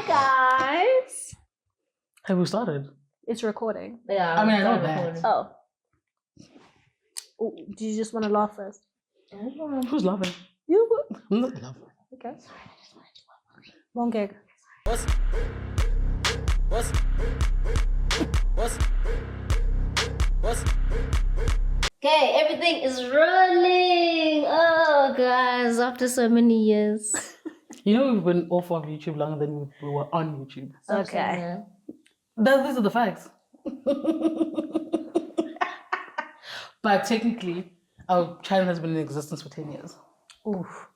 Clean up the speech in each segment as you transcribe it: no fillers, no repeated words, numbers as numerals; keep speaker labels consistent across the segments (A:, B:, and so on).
A: guys.
B: Have we started?
A: It's recording.
C: Yeah.
B: I mean, I know that.
A: Oh. Oh, do you just want to laugh first?
B: Who's laughing?
A: You?
B: I'm not laughing.
A: Okay. One gig.
C: Okay, everything is rolling. Oh, guys, after so many years.
B: You know, we've been off of YouTube longer than we were on YouTube.
A: Okay.
B: These are the facts. But technically, our channel has been in existence for 10 years.
A: Oof.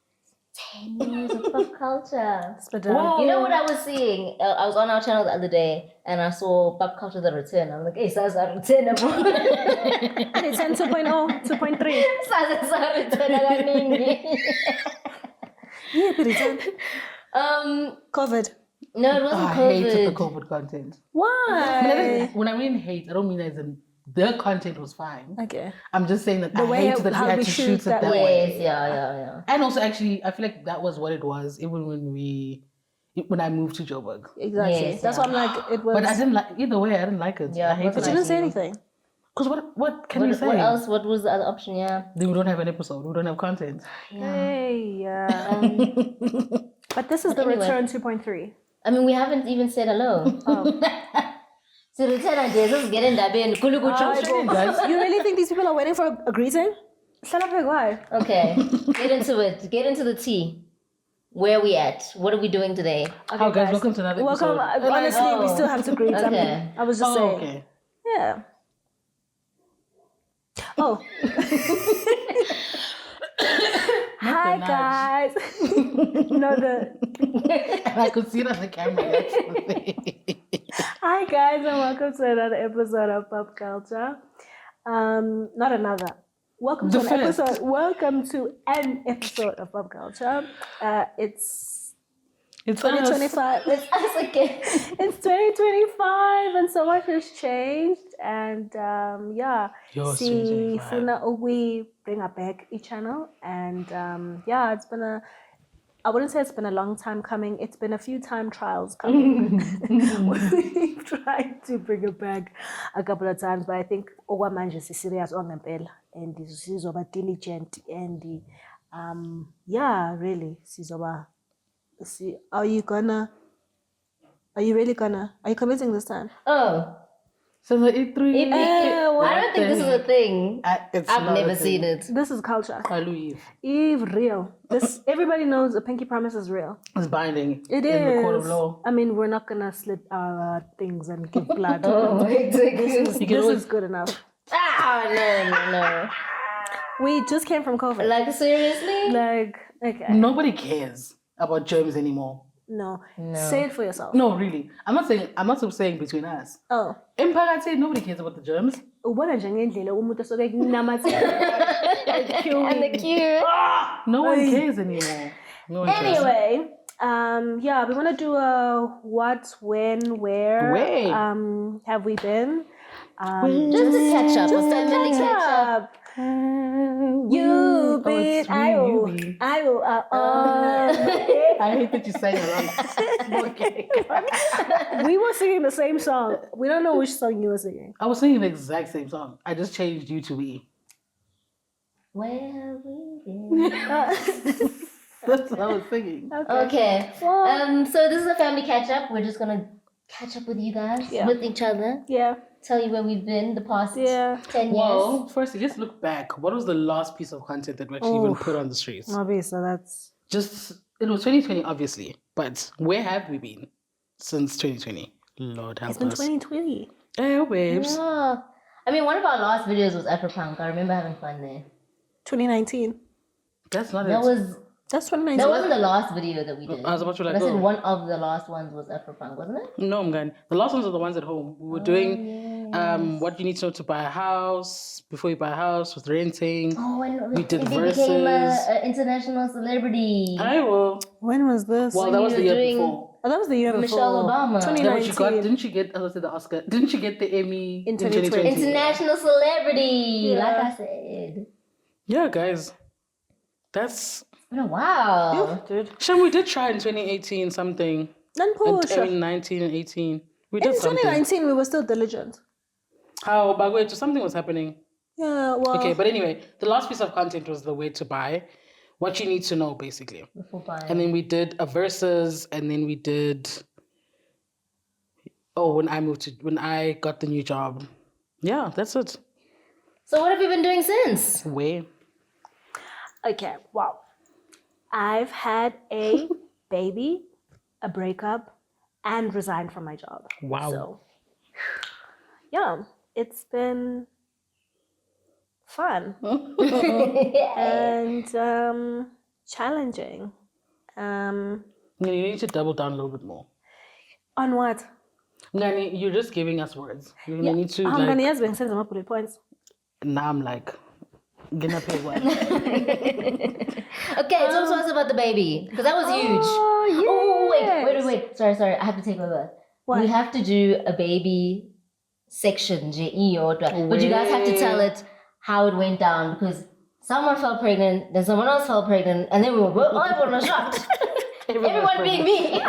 C: 10 years of pop culture.
B: Wow.
C: You know what I was seeing? I was on our channel the other day and I saw Pop Culture The Return. I'm like, hey, Sasa Return.
A: It's 10 2.0, 2.3.
C: Sasa Return.
A: Yeah, but it's COVID.
C: No, it wasn't
B: I
C: COVID.
B: hated the COVID content.
A: Why?
B: When I mean hate, I don't mean as in the content was fine.
A: Okay.
B: I'm just saying that
A: The
B: I
A: way
B: hated that
A: how
B: we had
A: we
B: to
A: shoot
B: shoot it
A: that
B: that
A: way.
B: way.
C: Yes, yeah.
B: And also, actually, I feel like that was what it was, even when I moved to Joburg.
A: Exactly.
C: Yes,
A: That's why I'm like, it was.
B: But I didn't like either way. I didn't like it.
C: Yeah,
B: I hated
A: But you
B: it.
A: didn't say anything.
B: Because what can you say?
C: What else? What was the other option? Yeah.
B: Then we don't have an episode. We don't have content.
A: Hey, yeah. But this is the
C: anyway.
A: return 2.3.
C: I mean, we haven't even said hello.
A: Oh.
C: So return and Jesus get in that and
B: Shut it, guys.
A: You really think these people are waiting for a greeting? Shut up, why?
C: Okay, get into it. Get into the tea. Where are we at? What are we doing today?
A: Okay,
B: Oh, guys, welcome to another
A: Welcome.
B: episode.
A: Honestly, we still have to greet. I mean,
C: Okay.
A: I was just saying.
B: Okay.
A: Yeah. Oh. Hi,
B: nudge.
A: guys.
B: I could see it on the camera.
A: Hi, guys, and welcome to another episode of Pop Culture. Not another. Welcome to
B: The
A: an
B: first.
A: episode. Welcome to an episode of Pop Culture. It's
B: It's
A: 2025.
C: It's us again.
A: It's 2025, and so much has changed. And yeah,
B: Yours,
A: see,
B: 2025.
A: Funa we bring back each channel, and yeah, it's been I wouldn't say it's been a long time coming. It's been a few time trials coming. We've tried to bring it back a couple of times, but I think okwamanje is serious on ngempela, and sizoba diligent, and yeah, really sizoba. See, are you committing this time?
C: Oh,
B: So the E3.
C: I don't think this is a thing.
B: It's
C: I've
B: not
C: never
B: a thing.
C: seen it.
A: This is culture.
B: Hallelujah.
A: Eve real. This everybody knows a pinky promise is real.
B: It's binding.
A: It
B: in
A: is.
B: the court of law.
A: I mean, we're not gonna slit our things and give blood.
C: Oh,
A: This
B: You can
A: is
B: always-
A: good enough.
C: no.
A: We just came from COVID.
C: Like, seriously?
A: Like, okay.
B: Nobody cares about germs anymore.
A: No. Say it for yourself.
B: No, really. I'm not saying between us.
A: Oh.
B: In Pagate, nobody cares about the germs.
A: Ubona nje ngendlela umuntu esoke kunamathela.
C: And the queue.
B: No one cares anymore. No one cares.
A: Anyway, yeah, we want to do a what, when, where.
B: Where?
A: Have we been?
C: Just to catch up.
A: Just
C: a
A: to
C: family
A: catch up. You been,
B: it's me,
A: I will,
B: I hate that you sang along. Okay.
A: We were singing the same song. We don't know which song you were singing.
B: I was singing the exact same song. I just changed you to we.
C: Where we been?
B: That's what I was singing.
C: Okay.
A: Well,
C: So this is a family catch up. We're just gonna catch up with you guys,
A: Yeah.
C: with each other,
A: yeah,
C: tell you where we've been the past 10 years.
B: Well, firstly, let's look back. What was the last piece of content that we actually even put on the streets?
A: obviously, so that's...
B: It was 2020, obviously. But where have we been since 2020? Lord help
A: It's been
B: us.
A: 2020.
B: Hey, babes.
C: Yeah. I mean, one of our last videos was Afropunk. I remember having fun there.
A: 2019.
B: That's not
C: That
B: it.
C: was
A: That's 2019.
C: that wasn't the last video that we did.
B: I was about to
C: But
B: like,
C: I said
B: oh.
C: one of the last ones was Afropunk, wasn't it?
B: No, I'm going. The last ones are the ones at home. We were doing what you need to know to buy a house, before you buy a house, with renting.
C: Oh, and
B: We did
C: he became
B: verses.
C: an international celebrity.
B: I will.
A: When was this?
B: Well, that was the
C: you were
B: year
C: doing
B: before.
A: Oh, that was the year
C: Michelle
A: before.
C: Obama.
B: Yeah, but she
A: 2019.
B: didn't she get, as I said, the Oscar? Didn't she get the Emmy
A: In
B: in 2020?
C: International celebrity,
A: Yeah.
C: like I said.
B: Yeah, guys. That's...
C: It's been a while.
A: Dude.
B: Sham, we did try in 2018 something.
A: Then push.
B: I mean, 19 and 18. We
A: In
B: did something.
A: 2019, we were still diligent.
B: How? But wait, so something was happening.
A: Yeah, well.
B: Okay, but anyway, the last piece of content was the way to buy, what you need to know, basically.
C: Before buying.
B: And then we did a versus, and then we did. Oh, when I got the new job. Yeah, that's it.
C: So what have you been doing since?
B: Way.
A: Okay, well, I've had a baby, a breakup, and resigned from my job.
B: Wow.
A: So, yeah, it's been fun and challenging.
B: You need to double down a little bit more.
A: On what?
B: Ngani, you're just giving us words. You need to
A: I'm
B: like.
A: gonna use send some bullet points.
B: Now I'm like, gonna pay what?
C: Okay, talk to us about the baby. Because that was huge.
A: Oh, yes.
C: Wait. Sorry. I have to take over.
A: What?
C: We have to do a baby section, JE or but you guys have to tell it how it went down because someone fell pregnant, then someone else fell pregnant, and then we were all everyone was shocked. Everyone being me.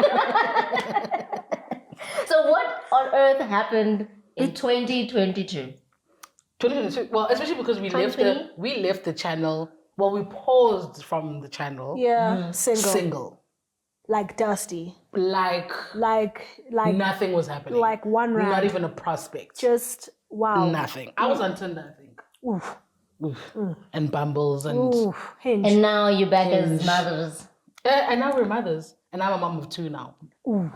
C: So what on earth happened in 2022?
B: 2022. Well, especially because we left the channel. Well, we paused from the channel.
A: Yeah, single. Like Dusty.
B: Like
A: nothing
B: was happening.
A: Like one round.
B: Not even a prospect.
A: Just wow.
B: Nothing. I was on Tinder, I think.
A: Oof.
B: And Bumbles and.
A: Oof. Hinge.
C: And now you're back as mothers.
B: And now we're mothers. And I'm a mom of 2 now.
A: Ooh.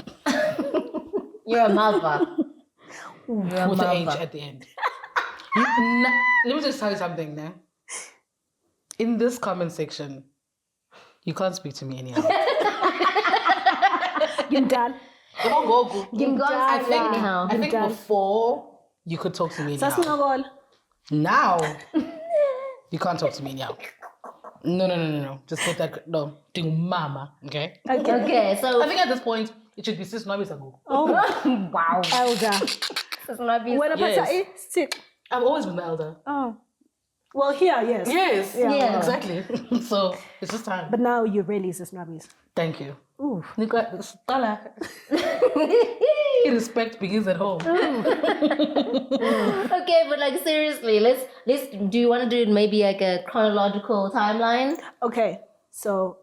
C: You're a mother. You're a
B: With
C: mother.
B: the H at the end. Let me just tell you something now. In this comment section, you can't speak to me anyhow.
A: You're done.
C: You guys anyhow.
B: I think before you could talk to me anyhow. Now you can't talk to me anyhow. No. Just get that. No, doing mama. Okay.
C: Okay, so
B: I think at this point it should be sis Nobis ago.
A: Oh
C: wow.
A: elder.
C: It's not be
A: Yes. Sit.
B: I've always been the elder.
A: Oh. Well, here, yes.
B: Yes.
C: Yeah.
B: Exactly. So it's just time.
A: But now you're really sis Nobis.
B: Thank you.
A: Ooh.
B: Respect begins at home.
C: Okay, but like seriously, let's do you want to do maybe like a chronological timeline?
A: Okay, so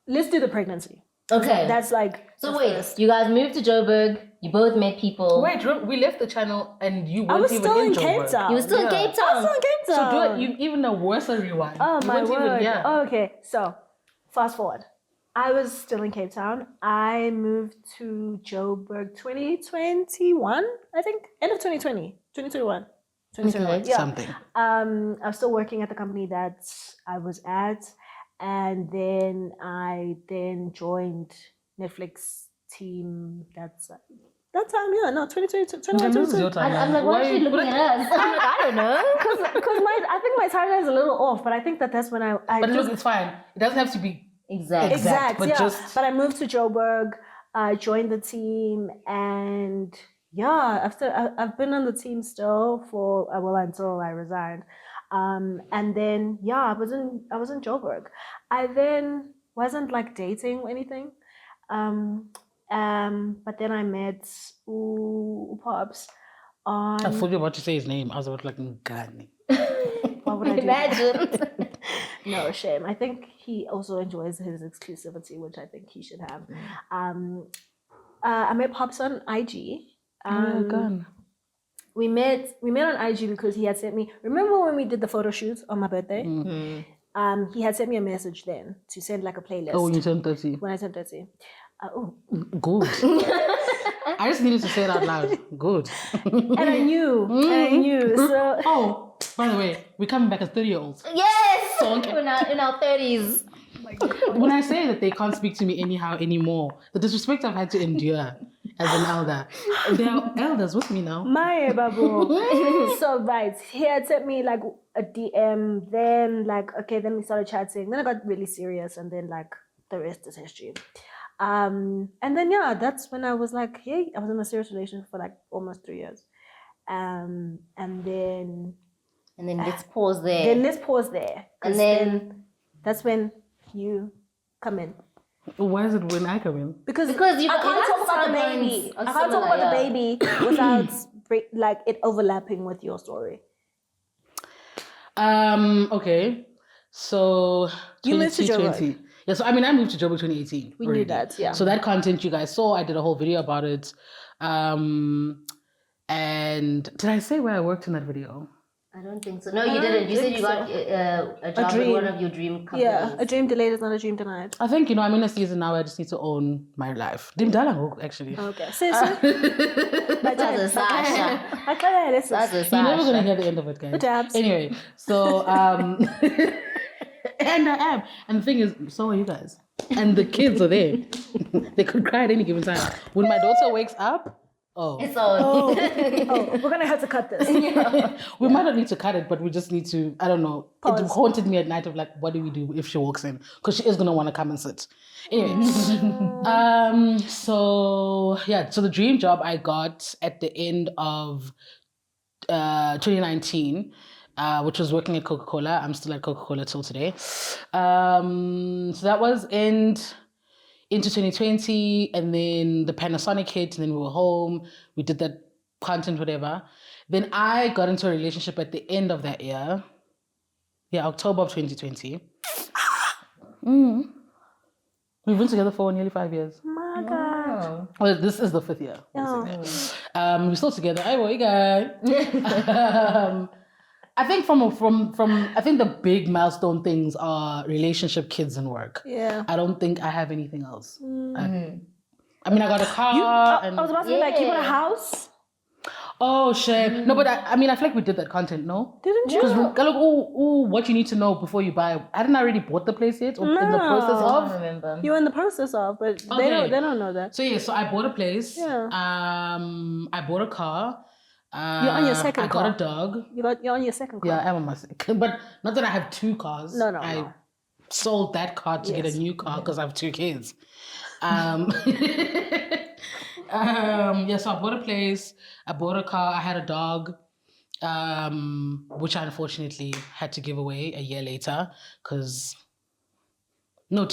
A: let's do the pregnancy.
C: Okay.
A: That's like
C: So
A: the
C: wait,
A: first.
C: you guys moved to Joburg, you both met people.
B: Wait, we left the channel and you
A: I
B: weren't
A: was
B: even
A: still in
B: Joburg.
A: Cape Town.
C: You were still in Cape
A: I
C: Town.
A: was still in Cape Town.
B: So do it. You even a worse rewind.
A: Oh
B: You
A: my
B: weren't
A: word.
B: Even,
A: Oh, okay, so fast forward. I was still in Cape Town. I moved to Joburg 2021, I think. End of 2020. 2021. 2021.
C: Okay.
A: Yeah.
B: Something.
A: I was still working at the company that I was at. And then I joined Netflix team. That time, yeah, no, 2022.
B: This is your time.
C: I'm like, why are you looking at us? I'm like, I don't know.
A: Because I think my timeline is a little off, but I think that's when I
B: But look, it's fine. It doesn't have to be
C: Exact.
B: but
A: yeah.
B: just-
A: But I moved to Joburg, joined the team, and yeah, I've been on the team still for until I resigned, and then yeah, I was in Joburg. I then wasn't like dating or anything, but then I met Pops on.
B: I thought you were about to say his name. I was about to like Ngani.
A: What would I do?
C: Imagine.
A: No, shame. I think he also enjoys his exclusivity, which I think he should have. I met Pops on IG. We met on IG because he had sent me. Remember when we did the photo shoot on my birthday? He had sent me a message then to send like a playlist.
B: Oh, when you turned 30.
A: When I turned 30.
B: Good. I just needed to say it out loud. Good.
A: And I knew. So
B: Oh, by the way, we're coming back as 30-year-olds.
C: Yes!
B: So, okay.
C: In our 30s.
B: When I say that they can't speak to me anyhow anymore, the disrespect I've had to endure as an elder. They are elders with me now.
A: my babu. So right, he had sent me like a DM. Then like then we started chatting. Then I got really serious, and then like the rest is history. And then yeah, that's when I was like, hey, I was in a serious relationship for like almost 3 years. And then
C: let's pause there.
A: Then let's pause there. 'Cause
C: And then
A: that's when you come in.
B: Why is it when I come in?
A: Because
C: you
A: I can't talk about the
C: timelines
A: baby.
C: are
A: I can't talk about
C: similar,
A: the baby without like it overlapping with your story.
B: Okay. So
A: You moved to
B: 2020.
A: Joburg.
B: Yeah, so I mean I moved to Joburg 2018.
A: We
B: already.
A: knew that, yeah.
B: So that content you guys saw, I did a whole video about it. And did I say where I worked in that video?
C: I don't think so. No, you didn't. You said you got a job at one of your dream companies.
A: Yeah, a dream delayed is not a dream denied.
B: I think, I'm in a season now where I just need to own my life. Actually.
A: Okay.
C: That's a Sasha. That's a
B: You're never going to
C: Sasha.
B: hear the end of it, guys.
A: Dabs.
B: Anyway, so, and I am. And the thing is, so are you guys. And the kids are there. They could cry at any given time. When my daughter wakes up,
C: It's on.
A: We're gonna have to cut this.
B: We might not need to cut it, but we just need to, I don't know.
A: Pause.
B: It haunted me at night of like, what do we do if she walks in? Because she is going to want to come and sit. Anyway. So the dream job I got at the end of 2019, which was working at Coca-Cola. I'm still at Coca-Cola till today. So that was into 2020, and then the Panasonic hit, and then we were home. We did that content, whatever. Then I got into a relationship at the end of that year. Yeah, October of 2020. We've been together for nearly 5 years.
A: My God.
B: Well, this is the 5th year. We're still together. Hey, boy, guy. I think from I think the big milestone things are relationship, kids, and work.
A: Yeah.
B: I don't think I have anything else. I mean, I got a car.
A: I was about to be like, you got a house?
B: Oh shit! No, but I mean, I feel like we did that content. No,
A: Didn't you?
B: Because what you need to know before you buy. Hadn't I already bought the place yet, or in the process
C: I
B: of?
C: don't remember.
A: You're in the process of, but they don't know that.
B: So so I bought a place.
A: Yeah.
B: I bought a car.
A: You're on your second car.
B: I got a dog.
A: You're on your second car.
B: Yeah, I am on my second. But not that I have 2 cars.
A: No.
B: I sold that car to get a new car because I have 2 kids. So I bought a place. I bought a car. I had a dog, which I unfortunately had to give away a year later. 2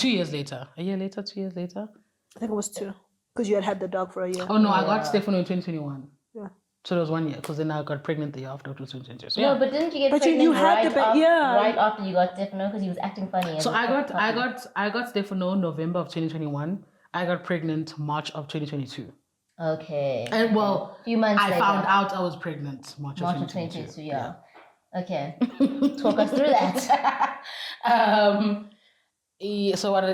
B: years later. A year later, 2 years later.
A: I think it was 2, because you had the dog for a year.
B: Oh no, I got Stefano in 2021.
A: Yeah.
B: So it was 1 year, because then I got pregnant the year after, which was 2022. So,
C: No, but didn't you get pregnant
A: you had
C: right after you got Stefano, because he was acting funny?
B: So I got Stefano November of 2021. I got pregnant March of 2022.
C: Okay.
B: And
C: a few months later.
B: I found out I was pregnant March of 2022.
C: Yeah. Okay. Talk us through that.
B: So what?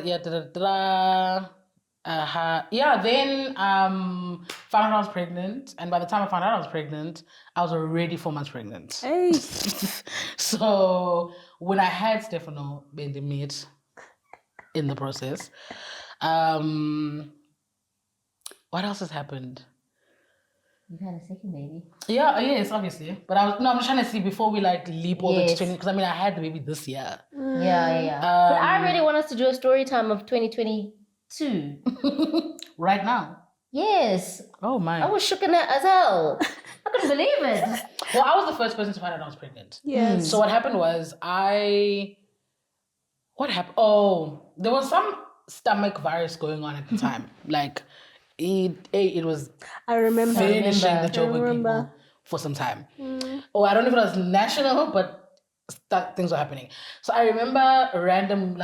B: Then found out I was pregnant, and by the time I found out I was pregnant, I was already 4 months pregnant.
A: Hey.
B: So when I had Stefano in the meat in the process, what else has happened?
C: You had a second baby.
B: Yeah, yes, obviously. But I'm trying to see before we like leap all the way to 20, because I mean I had the baby this year.
C: Yeah. But I really want us to do a story time of 2022.
B: Right now.
C: Yes.
B: Oh my.
C: I was shook as hell. I couldn't believe it.
B: Well, I was the first person to find out I was pregnant.
A: Yes.
B: So what happened was what happened? Oh, there was some stomach virus going on at the time. Like it was
A: I remember
B: finishing the Joburg people for some time. Oh, I don't know if it was national, but things were happening. So I remember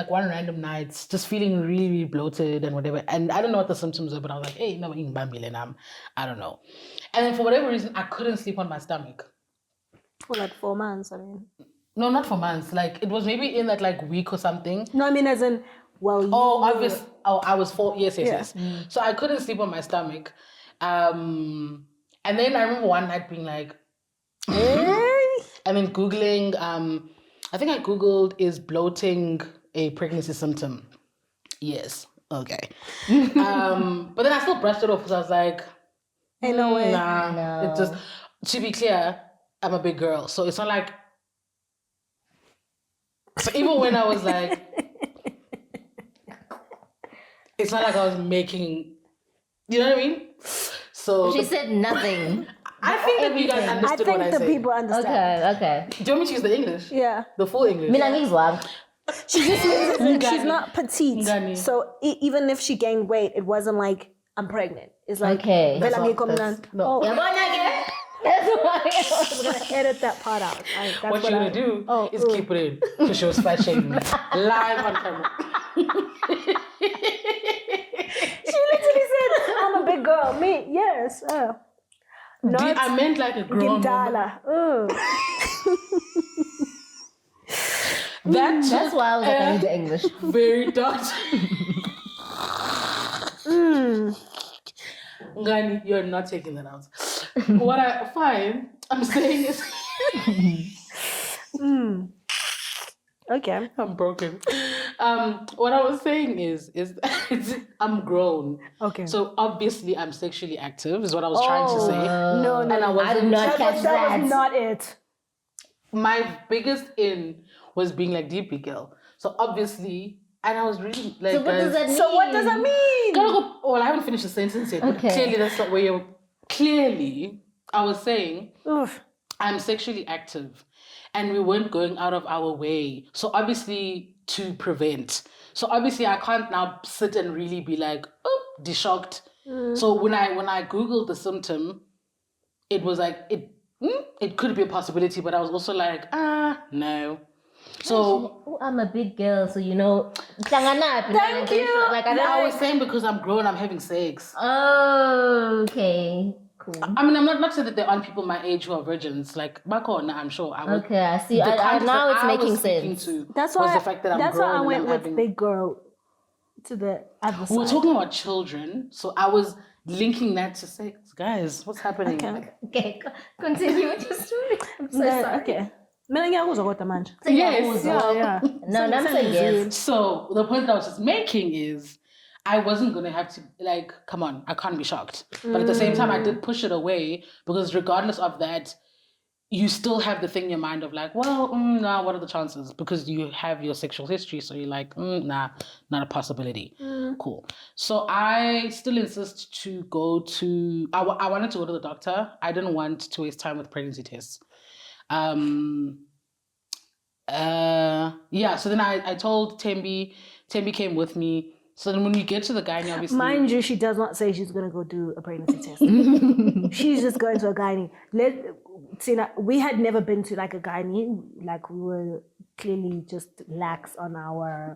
B: one random night, just feeling really, really bloated and whatever. And I don't know what the symptoms were, but I was like, hey, no, I don't know. And then for whatever reason, I couldn't sleep on my stomach.
A: For like 4 months, I mean.
B: No, not for months. Like it was maybe in that like week or something.
A: No, I mean as in, well,
B: obvious. Oh, I was 4. Yes. So I couldn't sleep on my stomach. And then I remember one night being like, and then Googling, I think I Googled, is bloating a pregnancy symptom? Yes. Okay. But then I still brushed it off because I was like,
A: ain't no way.
B: Nah.
C: No.
B: It just, to be clear, I'm a big girl. So it's not like, so even when I was like, it's not like I was making, you know what I mean? So
C: She said nothing.
B: I think that you guys understood what I
A: I think
B: said.
A: the people understand.
C: Okay.
B: Do you want me to use the English?
A: Yeah.
B: The full English?
C: Mina ngizwa.
A: She just means as in she's
B: Ngani.
A: not petite.
B: Ngani.
A: So even if she gained weight, it wasn't like I'm pregnant. It's like
C: Okay.
A: Vela
B: That's
A: ngikho
B: not-
A: mnandi.
B: no.
A: Oh,
C: Yeah, but again. That's why.
A: I'm gonna edit that part out. That's
B: What you're gonna do is keep it in because she was fat shaming me live on camera.
A: She literally said, "I'm a big girl." Me, yes. Not
B: I meant like a grown woman.
A: Gindala.
C: That's why I was like, I need the English.
B: Very dark. Ngani, you're not taking that out. What I'm saying is
A: Okay.
B: I'm broken. What I was saying is I'm grown.
A: Okay.
B: So obviously I'm sexually active is what I was trying to say.
A: No,
B: And I
C: I
B: wasn't.
C: did not catch
A: that
C: that.
A: was not it.
B: My biggest in was being like deeply girl. So obviously, and I was really like.
C: So what does that mean?
A: So what does that mean?
B: Gotta go. Well, I haven't finished the sentence yet.
C: Okay.
B: But clearly, that's not where you're. Clearly, I was saying
A: Oof.
B: I'm sexually active, and we weren't going out of our way. So obviously, to prevent. So obviously, I can't now sit and really be like, oh, shocked. So when I googled the symptom, it was like it could be a possibility, but I was also like, no. So
C: I'm a big girl, so you know.
A: Thank you.
C: Like
B: I was saying because I'm grown, I'm having sex.
C: Oh, okay, cool.
B: I mean, I'm not saying that there aren't people my age who are virgins. Like back on, I'm sure.
C: Okay, I see.
B: The
C: I,
B: context
C: now
B: that
C: it's
B: I
C: making
B: was speaking
C: sense.
B: to
A: That's
B: was
A: why.
B: the fact that I'm
A: that's
B: grown
A: why I
B: and
A: went
B: I'm
A: with
B: having.
A: big girl to the other side.
B: We were talking about children, so I was linking that to sex. Guys, what's happening?
A: Okay.
C: Okay, continue with your story. I'm so
A: Yeah,
C: sorry.
A: okay. Mina ngiyakuzwa kodwa manje.
B: Yes.
A: Yeah.
C: No, I'm saying yes.
B: So the point that I was just making is I wasn't going to have to, like, come on, I can't be shocked. But at the same time, I did push it away because regardless of that, you still have the thing in your mind of like, well, nah, what are the chances? Because you have your sexual history. So you're like, nah, not a possibility. Cool. So I still insist to go to, I wanted to go to the doctor. I didn't want to waste time with pregnancy tests. Yeah, so then I told Tembi came with me. So then when we get to the gynae, obviously...
A: Mind you, she does not say she's going to go do a pregnancy test. She's just going to a gynae. We had never been to like a gynae. Like we were clearly just lax on our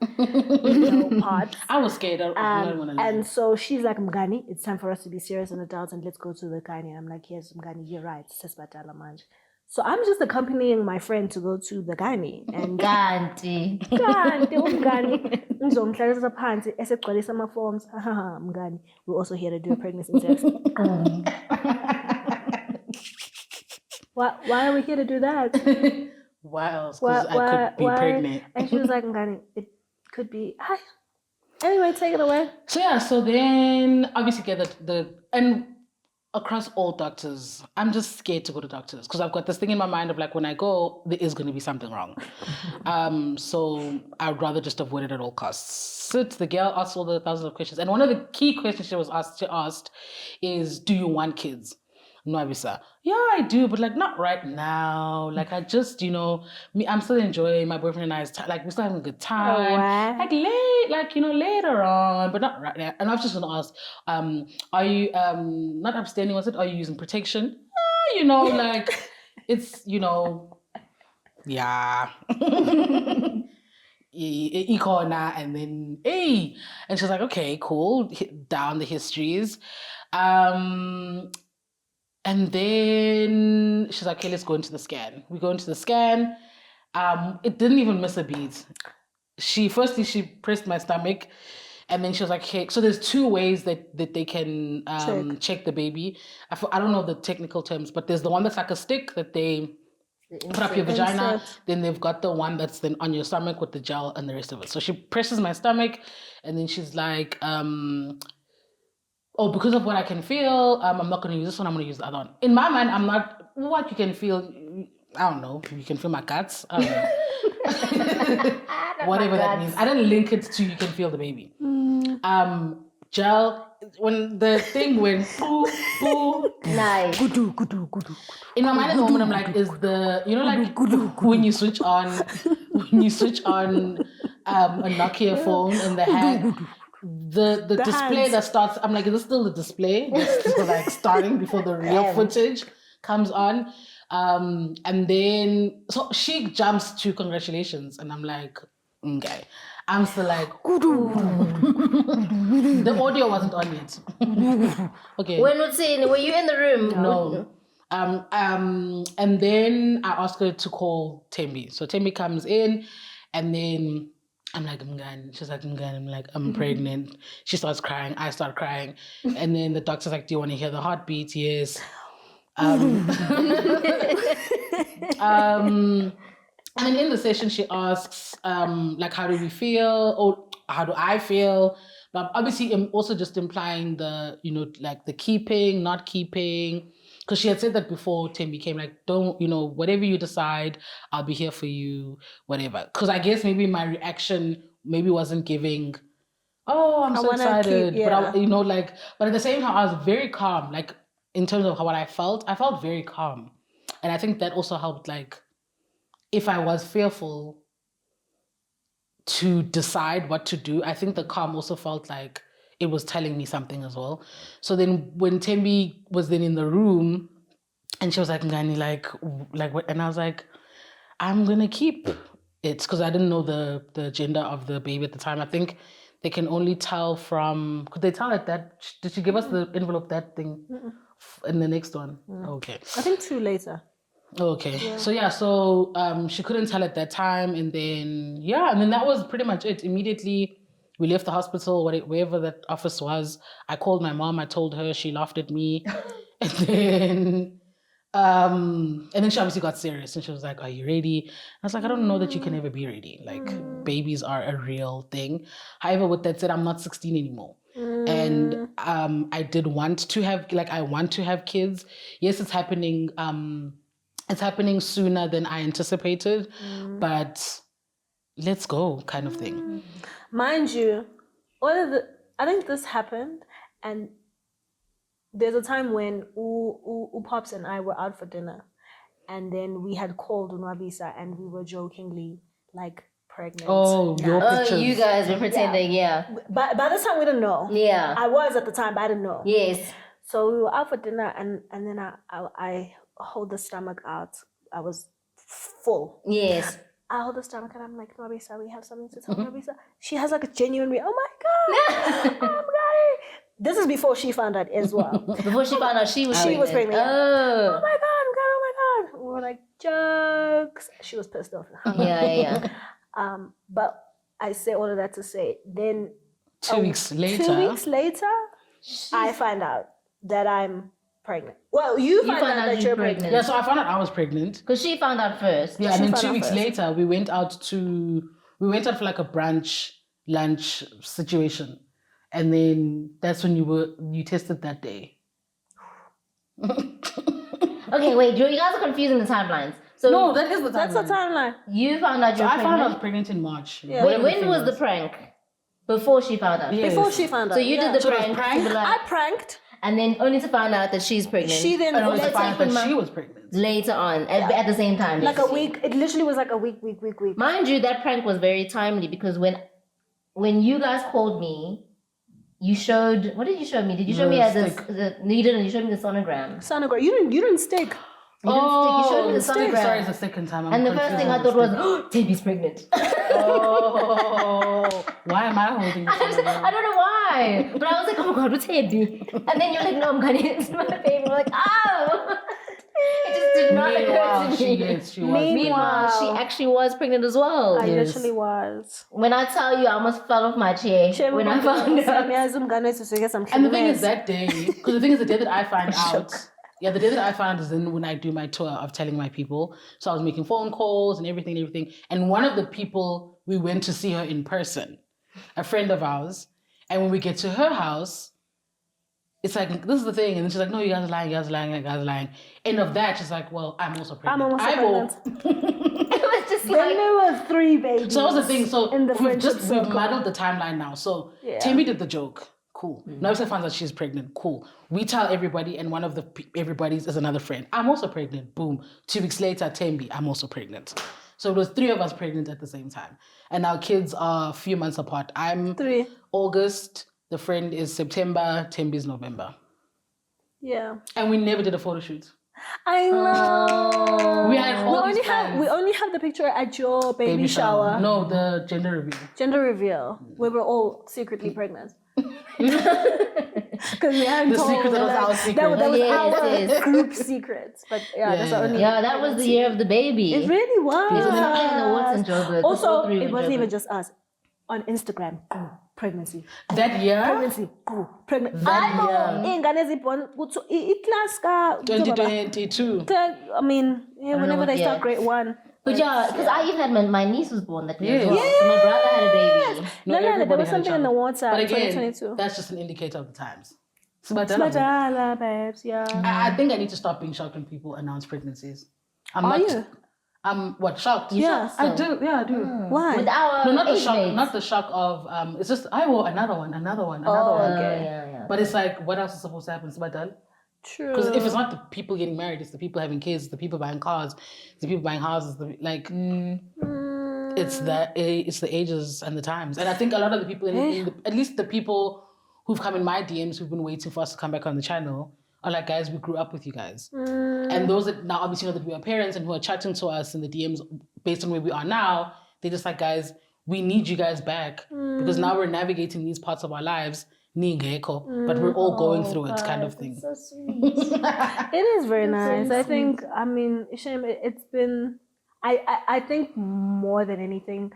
A: parts.
B: I was scared. I don't want to lie.
A: And so she's like, Mgani, it's time for us to be serious and adults and let's go to the gynae. I'm like, yes, Mgani, you're right. So I'm just accompanying my friend to go to the gynae. And
C: Ganti.
A: kanti umngani ngizomhlalisa phansi esegcwalisa ama-forms. Mngani, we're also here to do a pregnancy test. Why are we here to do that?
B: Why else? Because I could be pregnant.
A: And she was like, Mngani, it could be. Anyway, take it away.
B: So yeah, so then obviously get and across all doctors, I'm just scared to go to doctors because I've got this thing in my mind of like when I go, there is going to be something wrong. So I'd rather just avoid it at all costs. The girl asked all the thousands of questions, and one of the key questions she asked is, "Do you want kids?" No, Abisa. Yeah, I do, but like not right now. Like I just, I'm still enjoying my boyfriend and I. Like we're still having a good time. Like later on, but not right now. And I was just gonna ask, are you not abstaining? Was it? Are you using protection? Like it's yeah. Ikona and then hey, and she's like, okay, cool. Down the histories. And then she's like, okay, let's go into the scan. We go into the scan. It didn't even miss a beat. She pressed my stomach and then she was like, okay, so there's two ways that they can check the baby. I don't know the technical terms, but there's the one that's like a stick that they put up your vagina. Then they've got the one that's then on your stomach with the gel and the rest of it. So she presses my stomach and then she's like, because of what I can feel, I'm not going to use this one, I'm going to use the other one. In my mind, I'm not, what you can feel, I don't know, you can feel my guts, I don't know. Whatever that means. I didn't link it to you can feel the baby. Gel, when the thing went,
C: Nice.
B: in my mind at the moment, I'm like, is the, like when you switch on a Nokia phone in the hand. The display
A: hands.
B: that starts, I'm like, is this still the display? It's still like starting before the real footage comes on. And then, so she jumps to congratulations, and I'm like, okay. I'm still like, the audio wasn't on yet. Okay.
C: Were you in the room?
B: No. And then I asked her to call Tembi. So Tembi comes in, and then I'm like, she's like, I'm like, I'm pregnant. She starts crying. I start crying. And then the doctor's like, do you want to hear the heartbeat? Yes. And then in the session, she asks, like, how do we feel? Or how do I feel? But obviously, I'm also just implying the, like the keeping, not keeping. Because she had said that before Tim became like, don't, whatever you decide, I'll be here for you, whatever. Because I guess maybe my reaction maybe wasn't giving, oh, I'm so excited. But, but at the same time, I was very calm. Like, in terms of what I felt very calm. And I think that also helped, like, if I was fearful to decide what to do, I think the calm also felt like it was telling me something as well. So then when Tembi was then in the room and she was like, Ngani, like what? And I was like, I'm going to keep it, because I didn't know the gender of the baby at the time. I think they can only tell from, could they tell at that? Did she give us the envelope, that thing in the next one? Okay.
A: I think 2 later.
B: Okay. Yeah. So she couldn't tell at that time. And then that was pretty much it. Immediately we left the hospital, wherever that office was. I called my mom. I told her. She laughed at me. And then she obviously got serious, and she was like, are you ready? I was like, I don't know that you can ever be ready. Like, babies are a real thing. However, with that said, I'm not 16 anymore. And I did want to have, I want to have kids. Yes, it's happening. It's happening sooner than I anticipated, but let's go, kind of thing.
A: Mind you, I think this happened, and there's a time when Pops and I were out for dinner, and then we had called Unwabisa, and we were jokingly like pregnant.
B: Oh, your pictures.
C: You guys were pretending,
A: But by this time we didn't know.
C: Yeah.
A: I was at the time, but I didn't know.
C: Yes.
A: So we were out for dinner, and then I hold the stomach out. I was full.
C: Yes.
A: I hold the stomach and I'm like, Nwabisa, we have something to tell Nwabisa. She has like a genuine oh my God. Oh my God. This is before she found out as well.
C: Before she found out she was pregnant.
A: Oh my God, we were like, jokes. She was pissed off.
C: Yeah.
A: But I say all of that to say, then
B: 2 weeks later,
A: I find out that I'm pregnant. Well, you find out that you're pregnant.
B: Yeah, so I found out I was pregnant.
C: Because she found out first.
B: Yeah, and then 2 weeks later, we went out for like a brunch, lunch situation. And then that's when you tested that day.
C: Okay, wait, you guys are confusing the timelines. So
B: no, that is the timeline.
A: That's the timeline.
C: You found out you were pregnant?
B: I found out I was pregnant in March.
A: Yeah.
C: Wait, when was the prank? Before she found out?
B: Yes.
A: Before she found out.
C: So you did the prank.
A: I pranked.
C: And then only to find out that she's pregnant.
A: She then
B: only to find out that she was pregnant.
C: Later on, at the same time.
A: Like a week. It literally was like a week.
C: Mind you, that prank was very timely because when you guys called me, you showed, what did you show me? Did you show me no, you didn't. You showed me the sonogram.
A: You didn't stick.
C: You showed me the sonogram.
B: Sorry, it's the second time.
C: And the first thing I thought was, oh, Taby's pregnant.
B: Oh, why am I holding this?
C: I don't know why. But I was like, oh my God, what's Taby? And then you're like, no, I'm gonna it's my baby. I'm like, oh. It just did not occur to me. Meanwhile, she actually was pregnant as well.
A: I literally was.
C: When I tell you, I almost fell off my chair when I found out.
B: And the thing is that day, because the thing is the day that I find out. Yeah, the day that I found out is then when I do my tour of telling my people. So I was making phone calls and everything. And one of the people, we went to see her in person, a friend of ours. And when we get to her house, it's like, this is the thing. And then she's like, no, you guys are lying. End of that, she's like, well, I'm also pregnant.
C: It was just
A: then there were 3 babies.
B: So that was the thing. So
A: in the
B: we've muddled the timeline now. So Tammy did the joke. Cool. Nobisa finds out she's pregnant. Cool. We tell everybody, and one of the everybody's is another friend. I'm also pregnant. Boom. 2 weeks later, Tembi, I'm also pregnant. So it was 3 of us pregnant at the same time. And our kids are a few months apart. I'm
A: 3.
B: August, the friend is September, Tembi's November.
A: Yeah.
B: And we never did a photo shoot.
A: I know.
B: We had all these plans.
A: We only have the picture at your baby shower.
B: No, the gender reveal.
A: Gender reveal. We were all secretly pregnant. Because we hadn't
B: The
A: told
B: secret that was our secret.
A: That was
C: Yes.
A: our group secret. But that's the only.
C: Yeah, that was the year of the baby.
A: It really was.
C: It was not in the Watson Joburg.
A: Also, it wasn't even just us. On Instagram, pregnancy.
B: That year?
A: Pregnancy. Pregnant. Class
B: 2022.
A: I mean, whenever they start grade 1.
C: But yeah, because I even had my niece was born that year.
B: Yes.
C: As well. So my brother had a baby.
A: No, there
B: everybody
A: was
B: had a
A: something in the
B: child.
A: water.
B: But again,
A: 2022.
B: that's just an indicator of the times.
A: Smadala, babes, yeah.
B: I think I need to stop being shocked when people announce pregnancies.
A: Are you?
B: I'm what, shocked?
A: Yeah.
B: I do. Yeah, I do.
A: Why?
C: With our
B: No, not the
C: age
B: shock.
C: mates.
B: Not the shock of. It's just I will another one.
A: Okay.
C: Yeah.
B: But it's like, what else is supposed to happen?
A: True.
B: Because if it's not the people getting married, it's the people having kids, the people buying cars, the people buying houses. It's the ages and the times. And I think a lot of the people, at least the people who've come in my DMs who've been waiting for us to come back on the channel, are like, guys, we grew up with you guys. And those that now obviously know that we are parents and who are chatting to us in the DMs based on where we are now, they're just like, guys, we need you guys back because now we're navigating these parts of our lives, but we're all going through it, kind of thing.
C: So sweet.
A: It is very nice. I think, I mean, Isham, it's been, I think more than anything,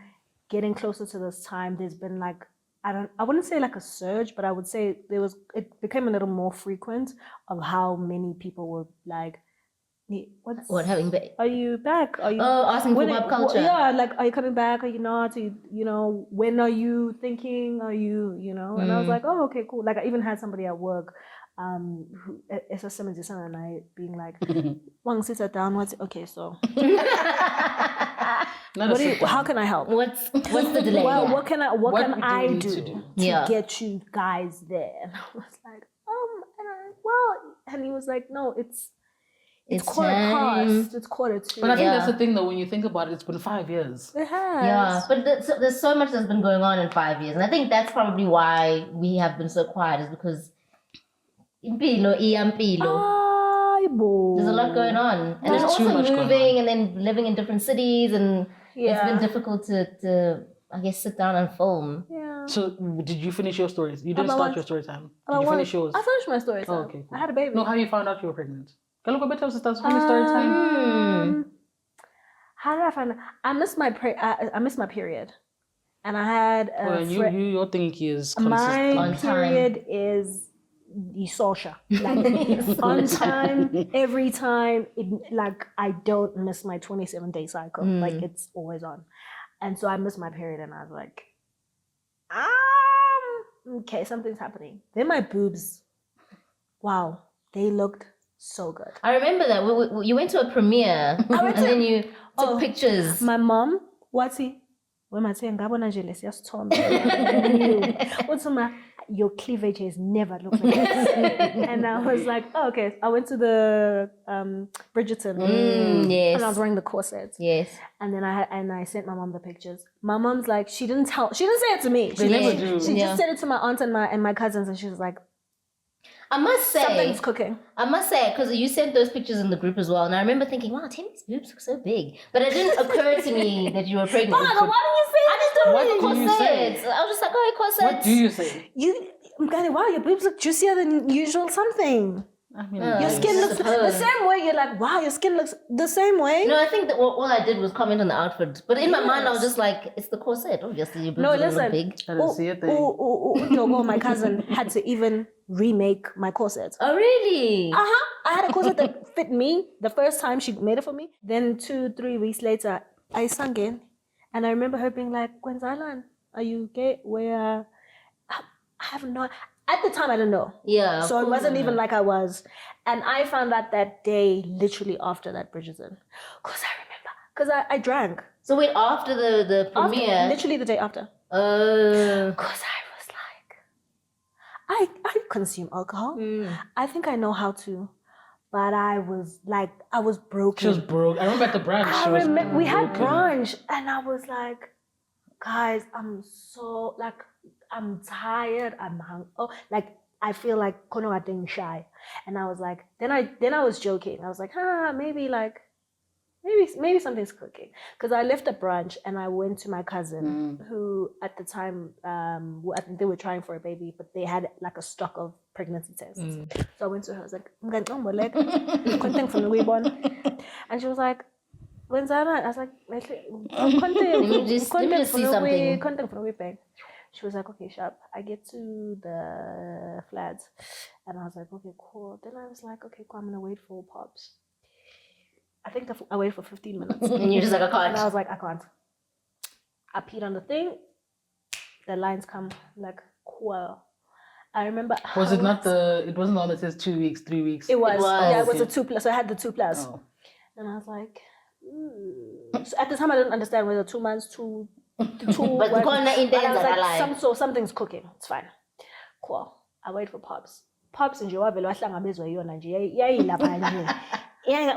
A: getting closer to this time, there's been like, I wouldn't say like a surge, but I would say it became a little more frequent of how many people were like,
C: What, having baby?
A: are you back? Are you
C: asking for pop culture.
A: Yeah, like, are you coming back? Are you not? Are you, when are you thinking? Are you, And I was like, oh, okay, cool. Like, I even had somebody at work, who it's a 70-son and I being like, Wang, sit down. Okay, so how can I help?
C: What's the delay?
A: Well, what can I
B: need
A: do
B: to
A: get you guys there? And I was like, and he was like, no, it's quarter past. It's 1:45.
B: But I think that's the thing, though. When you think about it, it's been 5 years.
A: It has.
C: Yeah, but there's so much that's been going on in 5 years, and I think that's probably why we have been so quiet. Is because there's a lot going on, and then
B: There's too
C: also
B: much going
C: moving
B: on.
C: and then living in different cities, and it's been difficult to I guess sit down and film.
A: Yeah.
B: So, did you finish your stories? You didn't start your story time. Did you finish yours?
A: I finished my story time.
B: Oh, okay, cool.
A: I had a baby.
B: No, how you found out you were pregnant? Can I look a bit of sisters from story time?
A: How did I find out? I missed my period, and I had
B: your thing is consistent.
A: my period is the social, like on time, every time. I don't miss my 27-day cycle. Like, it's always on, and so I missed my period, and I was like, okay, something's happening. Then my boobs, wow, they looked so good.
C: I remember that you went to a premiere and then you took pictures.
A: My mom, your cleavage has never looked like this. And I was like, oh, okay. I went to the Bridgerton.
C: Yes.
A: And I was wearing the corset.
C: Yes.
A: And then I sent my mom the pictures. My mom's like, she didn't say it to me.
B: They never do.
A: She just said it to my aunt and my cousins, and she was like,
C: I must say,
A: something's cooking.
C: I must say, because you sent those pictures in the group as well, and I remember thinking, wow, Tammy's boobs look so big. But it didn't occur to me that you were pregnant.
A: Why didn't you say
C: I just don't
B: What
C: really
B: do you
C: corsets.
B: say?
C: I was just like, oh, corsets.
B: What do you say?
A: I'm going, wow, your boobs look juicier than usual something.
B: I mean,
A: Your skin looks the same way. You're like, wow, your skin looks the same way.
C: No, I think that all I did was comment on the outfit. But in my mind, I was just like, it's the corset. Obviously, your boobs
A: No,
C: are gonna
A: listen.
C: look big.
B: I didn't see a thing.
A: Jogo, my cousin, had to even remake my corset.
C: Oh, really?
A: I had a corset that fit me the first time she made it for me. Then 2-3 weeks later, I sang in. And I remember her being like, Gwenzalan, are you gay? Where I have not... At the time, I didn't know.
C: Yeah.
A: So it wasn't even like I was. And I found out that day, literally after that Bridgerton. Because I remember. Because I drank.
C: So wait, after the premiere?
A: Literally the day after.
C: Oh.
A: Because I was like... I consume alcohol. I think I know how to, but I was broken.
B: She was broke. I remember at the brunch.
A: I remember we had brunch, and I was like, guys, I'm so like, I'm tired. I'm hungry. Oh, like I feel like kono getting shy, and I was like, then I was joking. I was like, maybe something's cooking, because I left a brunch and I went to my cousin who at the time I think they were trying for a baby, but they had like a stock of pregnancy tests. So I went to her. I was like, I'm going my leg, content from the way born, and she was like, when's that? I was like,
C: Let me just see something.
A: Content from the way. She was like, okay, sharp. I get to the flats, and I was like, okay, cool. Then I was like, okay, cool. I'm gonna wait for pops. I think I waited for 15 minutes.
C: And you're just like, I can't.
A: And I was like, I can't. I peed on the thing. The lines come like, cool. I remember.
B: Was it not it wasn't the one that says 2 weeks, 3 weeks?
A: It was. Yeah, it was
B: okay.
A: a 2+. So I had the 2+.
B: Oh.
A: And I was like, So at the time I didn't understand whether 2 months, two.
C: But the corner in there,
A: I was
C: like,
A: so something's cooking. It's fine. Cool. I wait for pops. Pops nje wavele wahlangabezwe yona nje yayilapha nje.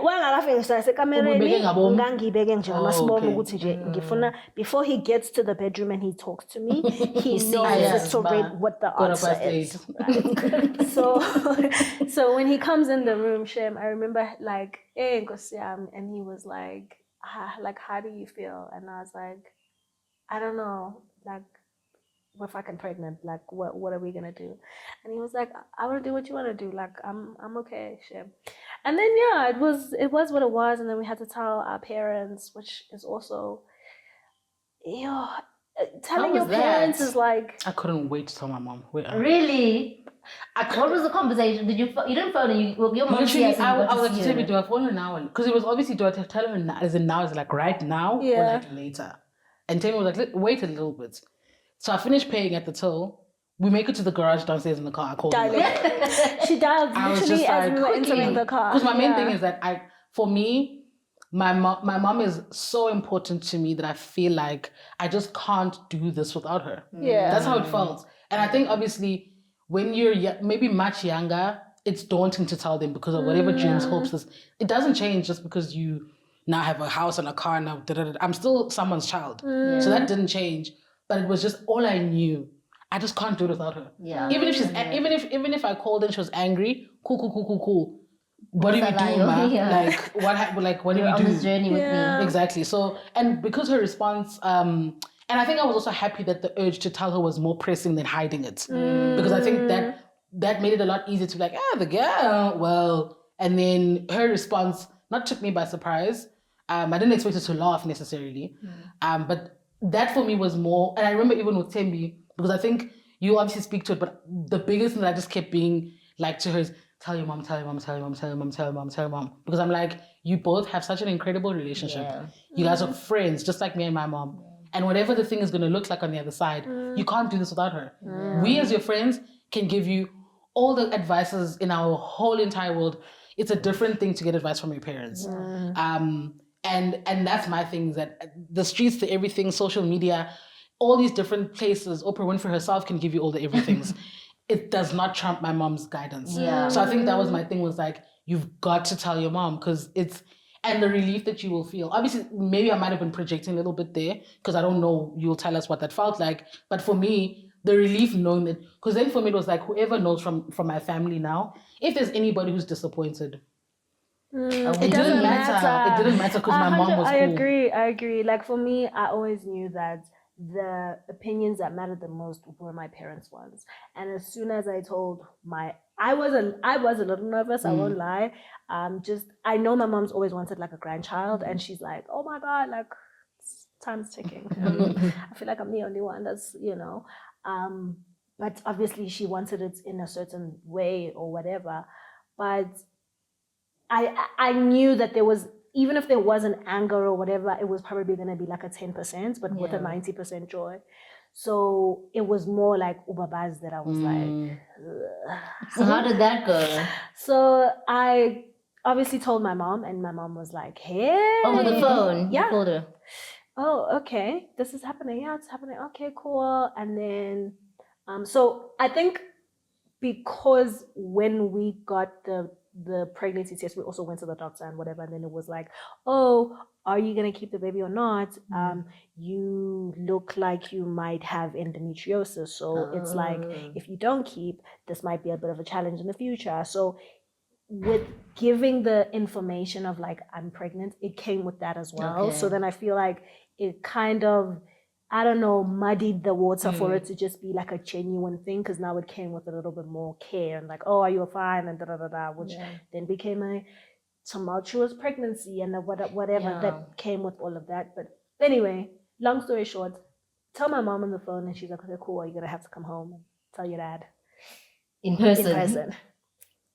A: Wangakafika nasekamereni ngangibeke nje ngamasibomo ukuthi nje ngifuna, before he gets to the bedroom and he talks to me, he knows what the answer is. Right? So when he comes in the room, Shem, I remember like, hey Nkosi yami, and he was like how do you feel? And I was like, I don't know, like, what if I get pregnant? Like, what are we gonna do? And he was like, I want to do what you want to do. Like, I'm okay, shit. And then yeah, it was what it was. And then we had to tell our parents, which is also, telling your parents is like.
B: I couldn't wait to tell my mom.
C: Really? What was the conversation? Did you didn't phone her? Your mom said
B: I was like, tell me, do I phone her now? Because it was obviously, do I tell her now? As in now, is it like right now or like later? And Tammy was like, wait a little bit. So I finished paying at the till. We make it to the garage downstairs in the car. I called her.
A: She dialed literally as we were entering the car.
B: Because my main thing is that for me, my mom is so important to me that I feel like I just can't do this without her.
A: Yeah.
B: That's how it felt. And I think obviously when you're maybe much younger, it's daunting to tell them because of whatever dreams, hopes. It doesn't change just because you now have a house and a car now. I'm still someone's child. So that didn't change. But it was just all I knew. I just can't do it without her.
C: Yeah.
B: Even if I called and she was angry, cool. What do we do, man?
C: Yeah.
B: What do we do?
C: On this journey with me.
B: Exactly. So, and because her response, and I think I was also happy that the urge to tell her was more pressing than hiding it, because I think that made it a lot easier to be like, the girl, well, and then her response not took me by surprise. I didn't expect her to laugh necessarily, but that for me was more, and I remember even with Tembi, because I think you obviously speak to it, but the biggest thing that I just kept being like to her is, tell your mom. Because I'm like, you both have such an incredible relationship. Yeah. You guys are friends, just like me and my mom. And whatever the thing is going to look like on the other side, you can't do this without her. We as your friends can give you all the advices in our whole entire world. It's a different thing to get advice from your parents. And that's my thing, is that the streets, the everything, social media, all these different places, Oprah Winfrey herself can give you all the everythings. It does not trump my mom's guidance. Yeah. So I think that was my thing, was like, you've got to tell your mom, because and the relief that you will feel. Obviously, maybe I might have been projecting a little bit there, because I don't know, you'll tell us what that felt like. But for me, the relief knowing that, because then for me it was like, whoever knows from my family now, if there's anybody who's disappointed, it didn't matter. It didn't matter because my mom was cool.
A: I agree. Like for me, I always knew that the opinions that mattered the most were my parents' ones. And as soon as I told I was a little nervous, I won't lie. I know my mom's always wanted like a grandchild, and she's like, oh my God, like time's ticking. I feel like I'm the only one that's, but obviously she wanted it in a certain way or whatever. But I knew that there was, even if there was an anger or whatever, it was probably going to be like a 10%, but with a 90% joy. So it was more like ubabaz that I was like. Ugh.
C: So how did that go?
A: So I obviously told my mom, and my mom was like, hey.
C: Over the phone?
A: Yeah.
C: You called her?
A: Oh, okay. This is happening. Yeah, it's happening. Okay, cool. And then, so I think because when we got the pregnancy test, we also went to the doctor and whatever, and then it was like, oh, are you gonna keep the baby or not? You look like you might have endometriosis, so it's like if you don't keep, this might be a bit of a challenge in the future. So with giving the information of like I'm pregnant, it came with that as well.
C: Okay.
A: So then I feel like it kind of, I don't know, muddied the water for it to just be like a genuine thing, because now it came with a little bit more care and like, oh, are you fine, and da da da da, which then became a tumultuous pregnancy and whatever that came with all of that. But anyway, long story short, tell my mom on the phone, and she's like, okay, cool, you're gonna have to come home and tell your dad
C: in person.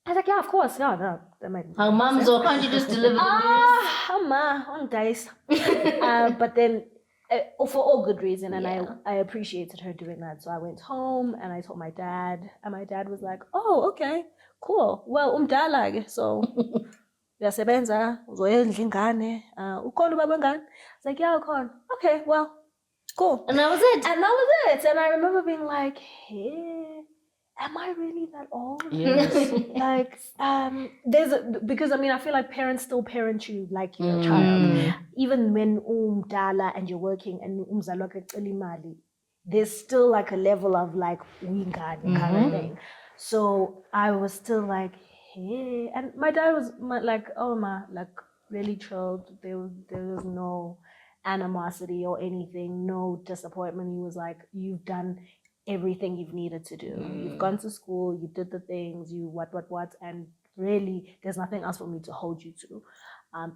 A: I was like, yeah, of course, yeah, no, that might.
C: How mums, or can't you just deliver the news?
A: Guys. But then, for all good reason, and I appreciated her doing that. So I went home and I told my dad, and my dad was like, oh, okay, cool. Well, umdala, so uyasebenza, uzoyedla ingane, ukhona ubaba wengane? I was like, yeah, ukhona. Okay, well, cool.
C: And that was it.
A: And I remember being like, hey, am I really that old?
B: Yes.
A: Like, because I mean, I feel like parents still parent you like you're a child. Even when umdala and you're working and umzalwa kecela imali, there's still like a level of like uyingane kind of thing. So I was still like, hey, and my dad was like, oh like really chilled. There was no animosity or anything, no disappointment. He was like, you've done everything you've needed to do. You've gone to school, you did the things, you what, and really there's nothing else for me to hold you to.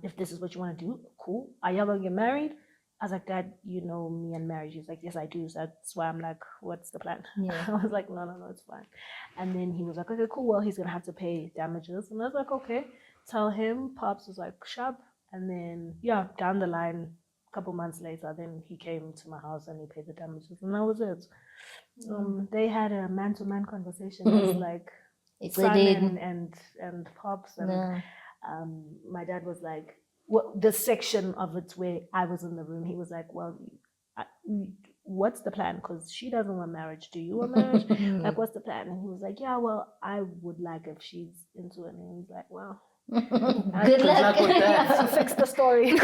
A: If this is what you want to do, cool. Are y'all gonna get married? I was like, Dad, you know me and marriage. He's like, yes, I do. So that's why I'm like, what's the plan? I was like, no, it's fine. And then he was like, okay, cool. Well, he's gonna have to pay damages. And I was like, okay, tell him. Pops was like, shab. And then down the line, a couple months later, then he came to my house and he paid the damages, and that was it. They had a man-to-man conversation. It was like son and pops, and my dad was like, the section of it where I was in the room, he was like, well, what's the plan? Because she doesn't want marriage. Do you want marriage? Like, what's the plan? And he was like, yeah, well, I would like if she's into it. And he's like, well,
C: good luck
B: with that.
A: Fix the story.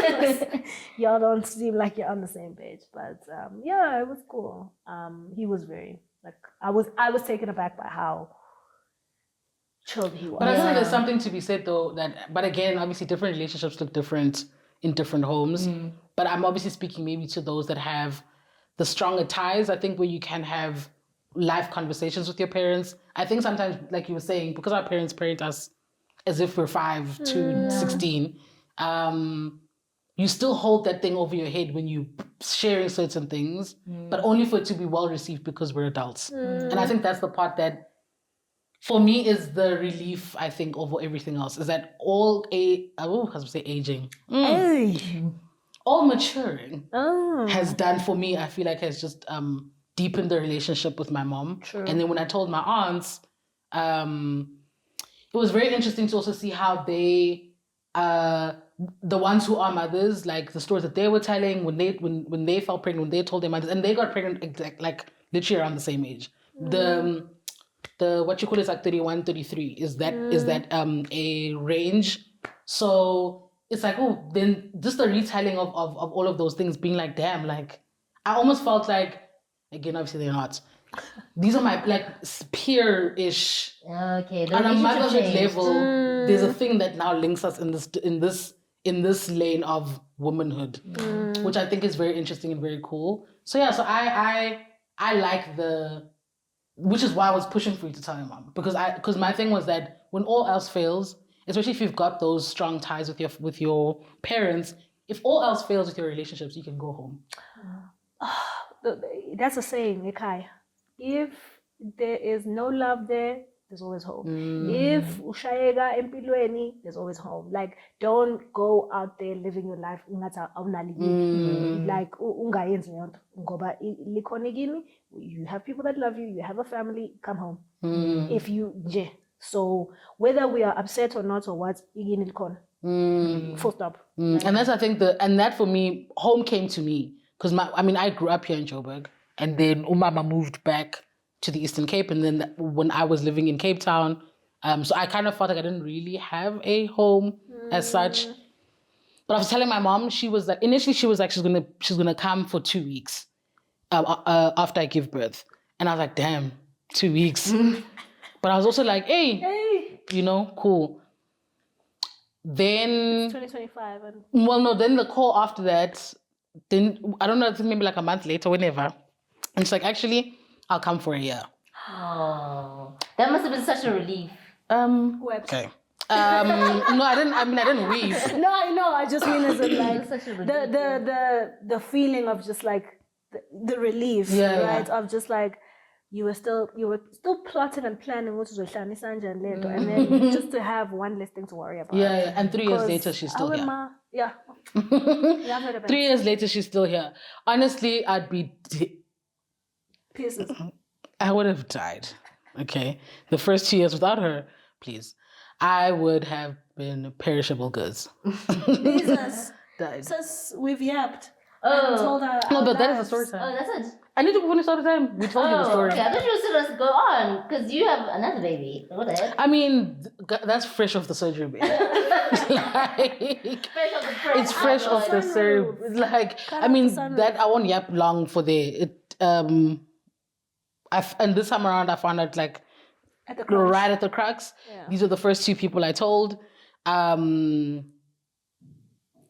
A: Y'all don't seem like you're on the same page. But it was cool. He was very like, I was taken aback by how chilled he was.
B: But I think there's something to be said though, but again, obviously different relationships look different in different homes. But I'm obviously speaking maybe to those that have the stronger ties. I think where you can have live conversations with your parents. I think sometimes, like you were saying, because our parents parent us as if we're 5 to 16, you still hold that thing over your head when you sharing certain things, but only for it to be well received because we're adults. And I think that's the part that, for me, is the relief, I think, over everything else, is that all aging, all maturing has done for me, I feel like has just deepened the relationship with my mom.
A: True.
B: And then when I told my aunts, it was very interesting to also see how they, the ones who are mothers, like the stories that they were telling when they fell pregnant, when they told their mothers, and they got pregnant like literally around the same age. The what you call is like 31, 33. Is that a range? So it's like, oh, then just the retelling of all of those things being like, damn, like I almost felt like, again, obviously they're not. These are my like peer-ish.
C: Okay.
B: On a motherhood level, there's a thing that now links us in this lane of womanhood, which I think is very interesting and very cool. So yeah, so I like which is why I was pushing for you to tell your mom, because my thing was that when all else fails, especially if you've got those strong ties with your parents, if all else fails with your relationships, you can go home.
A: That's a saying, Ikai. If there is no love there, there's always hope. If ushayeka empilweni, there's always hope. Like, don't go out there living your life like ungayenzi lento ngoba likhona kimi. You have people that love you, you have a family, come home. If you so whether we are upset or not or what, igini likhona. Full stop.
B: And that's, I think, and that for me, home came to me because I grew up here in Joburg, and then Umama moved back to the Eastern Cape. And then when I was living in Cape Town, so I kind of felt like I didn't really have a home as such. But I was telling my mom, she was like, initially she was like, she's gonna come for 2 weeks after I give birth. And I was like, damn, 2 weeks. But I was also like, hey, you know, cool. Then
A: 2025. And
B: well, no, then the call after that, then I don't know, I think maybe like a month later, whenever. And she's like, actually, I'll come for a year.
C: Oh, that must have been such a relief.
B: Okay. No, I didn't weep.
A: No, I know. I just mean as in like
C: Such a relief.
A: the feeling of just like the relief,
B: Yeah,
A: right?
B: yeah.
A: Of just like you were still plotting and planning what was with Shani Sanja and Leto, and then just to have one less thing to worry about.
B: Yeah. And 3 years
A: 'Cause
B: later, she's still
A: our
B: here.
A: Yeah. Yeah, I've heard about
B: 3 years later, she's still here. Honestly,
A: pieces.
B: I would have died. Okay. The first 2 years without her, please. I would have been perishable goods.
A: Jesus.
B: Died.
A: Sis, we've yapped.
C: Oh.
A: And told our
B: No, but that is a
A: lives.
B: story
C: Oh,
B: time.
C: that's it.
B: I need to finish all the time. We told you the story.
C: Okay, I thought you were supposed to go on because you have another baby. What the heck?
B: I mean, that's fresh off the surgery, baby. Like,
C: Fresh off the press.
B: it's fresh
C: Oh,
B: off the
C: God.
B: surgery. Like,
A: Cut
B: I
A: out
B: mean,
A: the sunroof.
B: that I won't yap long for the and this time around I found out like
A: At the crunch.
B: right at the crux.
A: Yeah.
B: These are the first 2 people I told.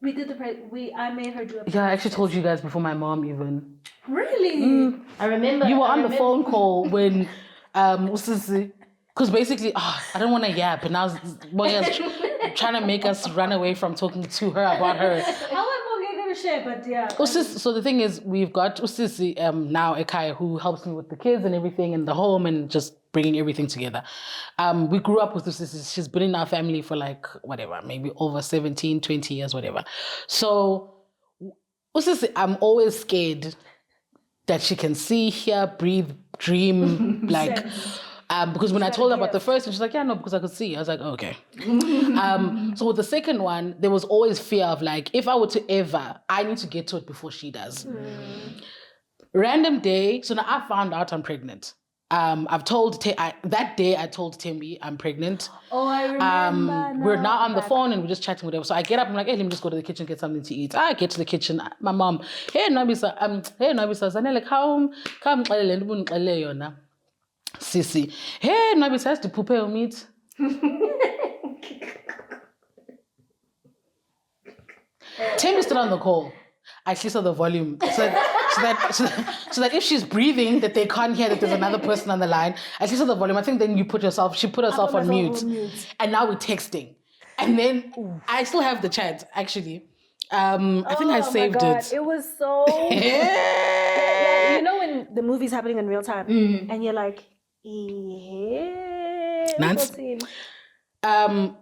A: We did I made her do a
B: Yeah, I actually told you guys before my mom even.
A: Really?
C: I remember.
B: You were
C: I
B: on the
C: remember-
B: phone call when because basically I don't want to yap, and I was trying to make us run away from talking to her about her.
A: How am I going to share? But yeah.
B: So the thing is, we've got Usisi now Ekaya, who helps me with the kids and everything in the home and just bringing everything together. We grew up with Usisi. She's been in our family for like whatever, maybe over 17, 20 years, whatever. So Usisi, I'm always scared that she can see, hear, breathe, dream, like. Because when I told her about the first one, she's like, yeah, no, because I could see. I was like, oh, okay. So with the second one, there was always fear of like, if I were to ever, I need to get to it before she does. Random day. So now I found out I'm pregnant. I've told, that day I told Tembi I'm pregnant.
A: Oh, I remember.
B: We're now on the phone and we're just chatting, whatever. So I get up, I'm like, hey, let me just go to the kitchen, get something to eat. I get to the kitchen, my mom, hey, Nabisa, Zanele, come, yona. Sissy, hey, Nabisa has to prepare meat. Tembi stood on the call. I actually saw the volume so that if she's breathing, that they can't hear that there's another person on the line. I actually saw the volume. I think then she put herself on mute. And now we're texting. And then I still have the chat, actually. I think I saved it.
A: It was so...
B: Yeah.
A: You know when the movie's happening in real time and you're like,
B: Nance?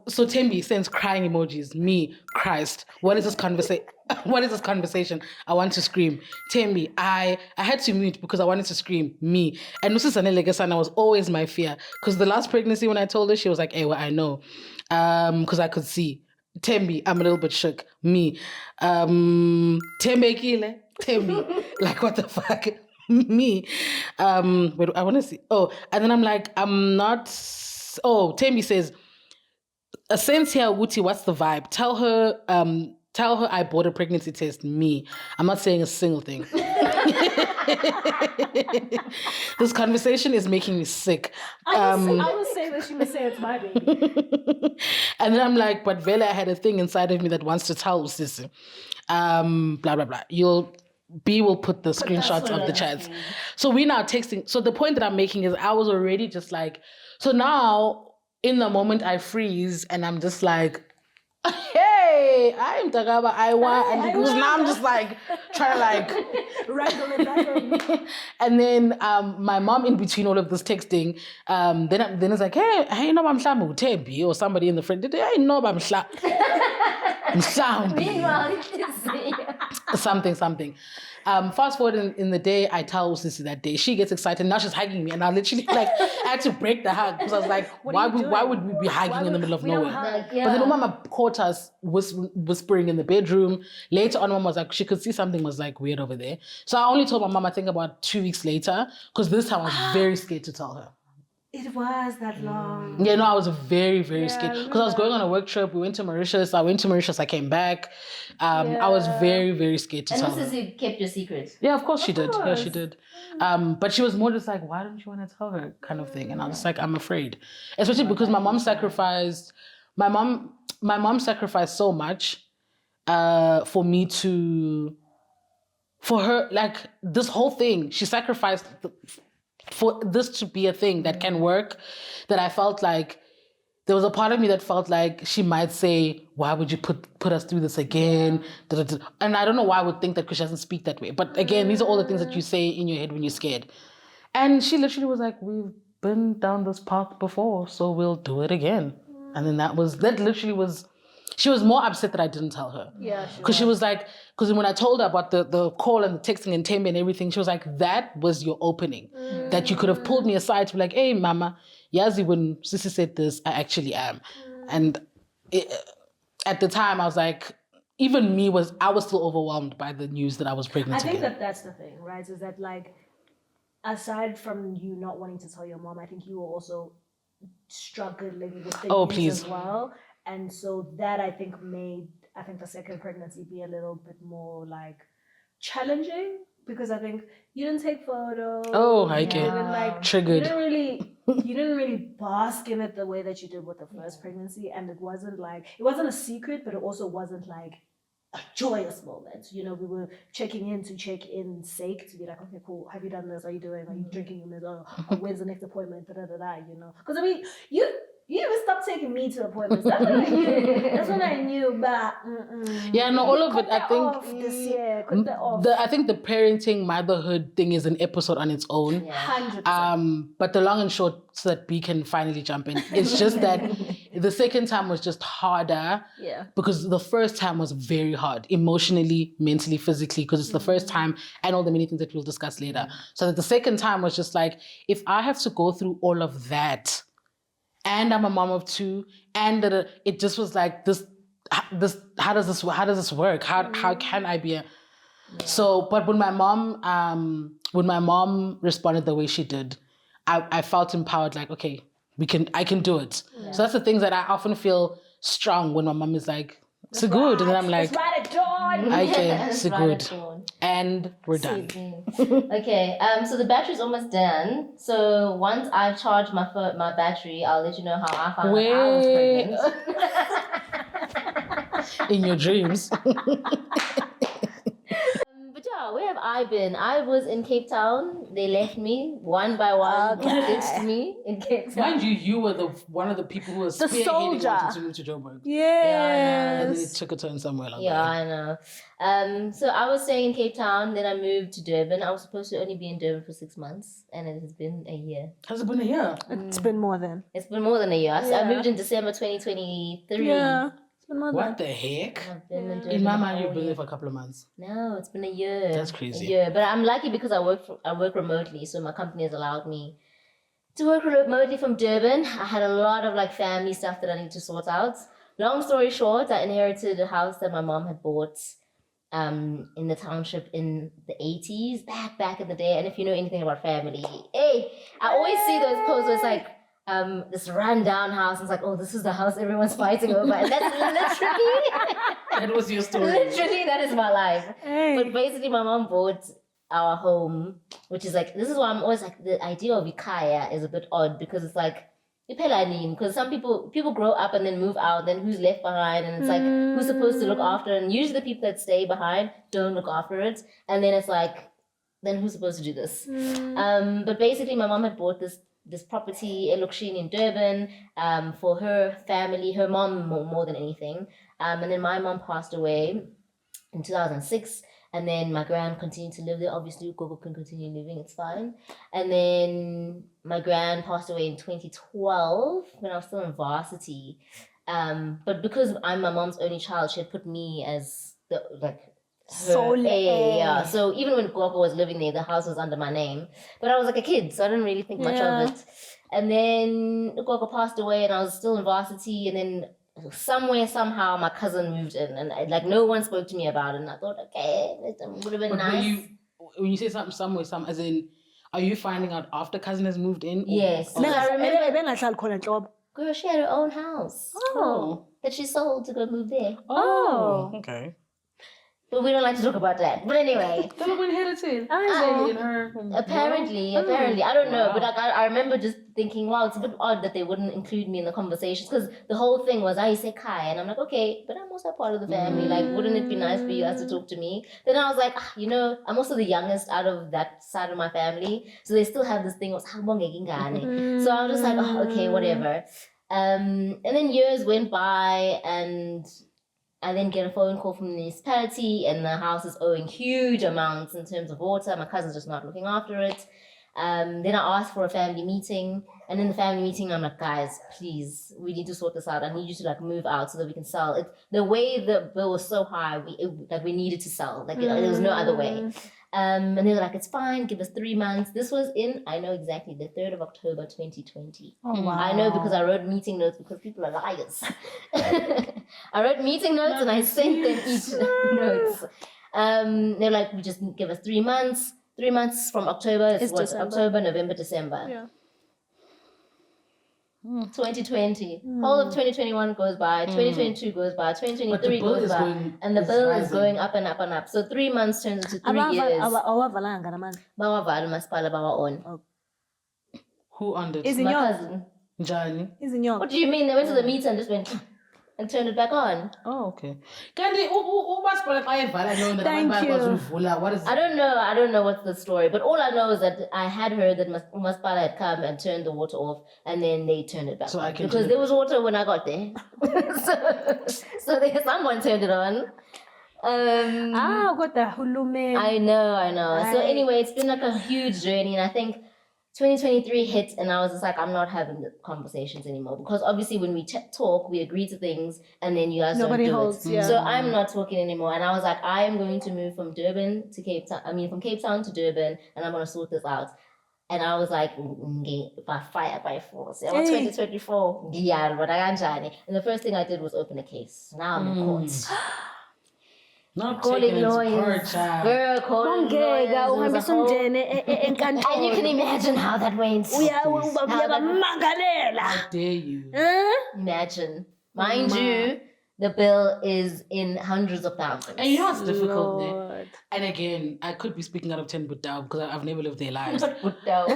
B: So Tembi sends crying emojis. Me, Christ. What is this conversation? What is this conversation? I want to scream. Tembi, I had to mute because I wanted to scream. Me. And Mrs. Anelegasana was always my fear. Because the last pregnancy when I told her, she was like, hey, well, I know. Because I could see. Tembi, I'm a little bit shook. Me. Tembi Kile. Tembi. Like, what the fuck? Me. Wait, I want to see. Oh, and then I'm like, I'm not. Oh, Tembi says, a sense here, Wuti, what's the vibe? Tell her I bought a pregnancy test. Me. I'm not saying a single thing. This conversation is making me sick.
A: I was saying that she was saying it's my baby.
B: And then I'm like, but Vela had a thing inside of me that wants to tell Sissy. Blah, blah, blah. Will put the screenshots of the chats. So we're now texting. So the point that I'm making is I was already just like, so now in the moment I freeze and I'm just like, hey, I'm Tagaba, I want, and because now I'm just like trying to like
A: wrangle it back.
B: And then my mom in between all of this texting, then it's like, hey, no, I'm Tembi, or somebody in the front, hey, no, I'm
C: Meanwhile,
B: something. Fast forward in the day, I tell Sissy that day. She gets excited. Now she's hugging me, and I literally I had to break the hug because I was like, why would we be hugging in the middle of nowhere?
C: Like,
B: But then Mama caught us whispering in the bedroom. Later on, Mama was like, she could see something was like weird over there. So I only told my mom, I think about 2 weeks later, because this time I was very scared to tell her.
A: It was that long.
B: Yeah, no, I was very, very scared because I was going on a work trip. We went to Mauritius. I came back. I was very, very scared to tell her.
C: And Sissy kept your secret.
B: Yeah, of course she did. Yeah, she did. But she was more just like, why don't you want to tell her kind of thing? And I was like, I'm afraid. Especially because my mom sacrificed so much for her, like this whole thing. She sacrificed for this to be a thing that can work, that I felt like there was a part of me that felt like she might say, why would you put us through this again? And I don't know why I would think that because she doesn't speak that way. But again, these are all the things that you say in your head when you're scared. And she literally was like, we've been down this path before, so we'll do it again. And then she was more upset that I didn't tell her.
A: Yeah,
B: because she was like, because when I told her about the call and the texting and Tembe and everything, she was like, that was your opening. That you could have pulled me aside to be like, hey, Mama, Yazi, when Sissy said this, I actually am. And at the time, I was like, even I was still overwhelmed by the news that I was pregnant again.
A: I think that's the thing, right? Is that like, aside from you not wanting to tell your mom, I think you were also struggling with the news as well. And so that I think made the second pregnancy be a little bit more like challenging, because I think you didn't take photos.
B: Oh, I get triggered.
A: You didn't really bask in it the way that you did with the first pregnancy, and it wasn't a secret, but it also wasn't like a joyous moment. You know, we were checking in to check in sake to be like, okay, cool. Have you done this? Are you doing? Are you drinking your meds? Or when's the next appointment? You know, because I mean, you even stopped taking me to appointments. That's when I knew. But
B: yeah, no, all of it. I think
A: this year, cut that off.
B: I think the parenting motherhood thing is an episode on its own.
A: 100%.
B: But the long and short, so that we can finally jump in. It's just that the second time was just harder.
A: Yeah.
B: Because the first time was very hard, emotionally, mentally, physically, because it's the first time, and all the many things that we'll discuss later. So that the second time was just like, if I have to go through all of that, and I'm a mom of two, and it just was like this. How does this work? How can I be a? So, but when my mom responded the way she did, I felt empowered. Like, okay, I can do it. Yeah. So that's the things that I often feel strong when my mom is like, "So good," and then I'm like, "Okay, so good," and we're done.
C: Okay, so the battery's almost done. So once I've charged my battery, I'll let you know how I found out I was pregnant.
B: In your dreams.
C: But yeah, where have I been? I was in Cape Town. They left me one by one. Ditched me in Cape Town.
B: Mind you were one of the people who was spearheading wanting to move to Joburg.
A: Yes.
B: And then it took a turn somewhere like
C: that. I know. So I was staying in Cape Town. Then I moved to Durban. I was supposed to only be in Durban for 6 months, and it has been a year.
B: Has it been a year?
A: It's been more than.
C: It's been more than a year. I moved in December 2023.
A: Yeah.
B: What the heck?
C: I've been in Durban.
B: In my mind, you've been there for a couple of months.
C: No, it's been a year.
B: That's crazy.
C: A year. But I'm lucky because I work remotely, so my company has allowed me to work remotely from Durban. I had a lot of family stuff that I need to sort out. Long story short, I inherited a house that my mom had bought in the township in the 80s, back in the day. And if you know anything about family, I always see those posts where it's like, this rundown house. It's like, oh, this is the house everyone's fighting over. And that's literally...
B: That was your story.
C: Literally, that is my life. Hey. But basically, my mom bought our home, which is like, this is why I'm always like, the idea of Ikaya is a bit odd, because it's like, because some people grow up and then move out, then who's left behind? And it's like, who's supposed to look after? And usually the people that stay behind don't look after it. And then it's like, then who's supposed to do this? But basically, my mom had bought this property, Elokshini in Durban, for her family, her mom more than anything. And then my mom passed away in 2006. And then my gran continued to live there. Obviously, Gogo can continue living, it's fine. And then my gran passed away in 2012 when I was still in varsity. But because I'm my mom's only child, she had put me as the
A: Sole heir.
C: Yeah. So even when Gogo was living there, the house was under my name. But I was like a kid, so I didn't really think much of it. And then Gogo passed away and I was still in varsity. And then somehow, my cousin moved in. And no one spoke to me about it. And I thought, okay, it would have been nice.
B: When you say somewhere, as in, are you finding out after cousin has moved in?
C: Yes. I
A: remember.
C: Girl, she had her own house.
A: Oh.
C: That she sold to go move there.
B: Oh. Okay.
C: But we don't like to talk about that. But anyway.
B: Inherited.
C: Apparently. I don't know. But I remember just thinking, wow, it's a bit odd that they wouldn't include me in the conversations. Because the whole thing was, I say Kai. And I'm like, okay, but I'm also part of the family. Wouldn't it be nice for you guys to talk to me? Then I was like, I'm also the youngest out of that side of my family. So they still have this thing of, so I was just like, okay, whatever. And then years went by and I then get a phone call from the municipality and the house is owing huge amounts in terms of water. My cousin's just not looking after it. Then I asked for a family meeting. And in the family meeting, I'm like, guys, please, we need to sort this out. I need you to move out so that we can sell it. The way the bill was so high, we needed to sell. There was no other way. And they were like, it's fine, give us 3 months. This was I know exactly, the 3rd of October, 2020.
A: Oh, wow.
C: I know because I wrote meeting notes because people are liars. I wrote meeting notes and I sent them each notes. They're like, we just give us 3 months. 3 months from October, it's October, November, December.
A: Yeah.
C: 2020. Whole of 2021 goes by, 2022 goes by, 2023 goes by, and the bill is going up and up and up. So 3 months turns into 3 years.
B: Who under?
C: Is my cousin.
B: Johnny.
C: What do you mean? They went to the meter and just went and turned it back on.
B: Oh, okay. Thank you. What is it?
C: I don't know what's the story, but all I know is that I had heard that Umaspala had come and turned the water off, and then they turned it back on. Because there was water when I got there. so someone turned it on.
A: Got the hulume.
C: I know. So anyway, it's been a huge journey, and I think 2023 hit and I was just like, I'm not having the conversations anymore because obviously when we talk, we agree to things and then you guys
A: Nobody
C: don't do
A: holds,
C: it.
A: yeah.
C: So I'm not talking anymore. And I was like, I am going to move from Durban to Cape Town. From Cape Town to Durban and I'm going to sort this out. And I was like, by fire, by force. It was 2024. Yeah, but I can't. And the first thing I did was open a case. Now I'm in court.
B: Not calling lawyers.
C: Girl, calling lawyers. And you can imagine how that went.
B: How dare you?
C: Imagine. Mind you, the bill is in hundreds of thousands.
B: And you know what's difficult there? And again, I could be speaking out of 10 but down because I've never lived their lives.
C: But down.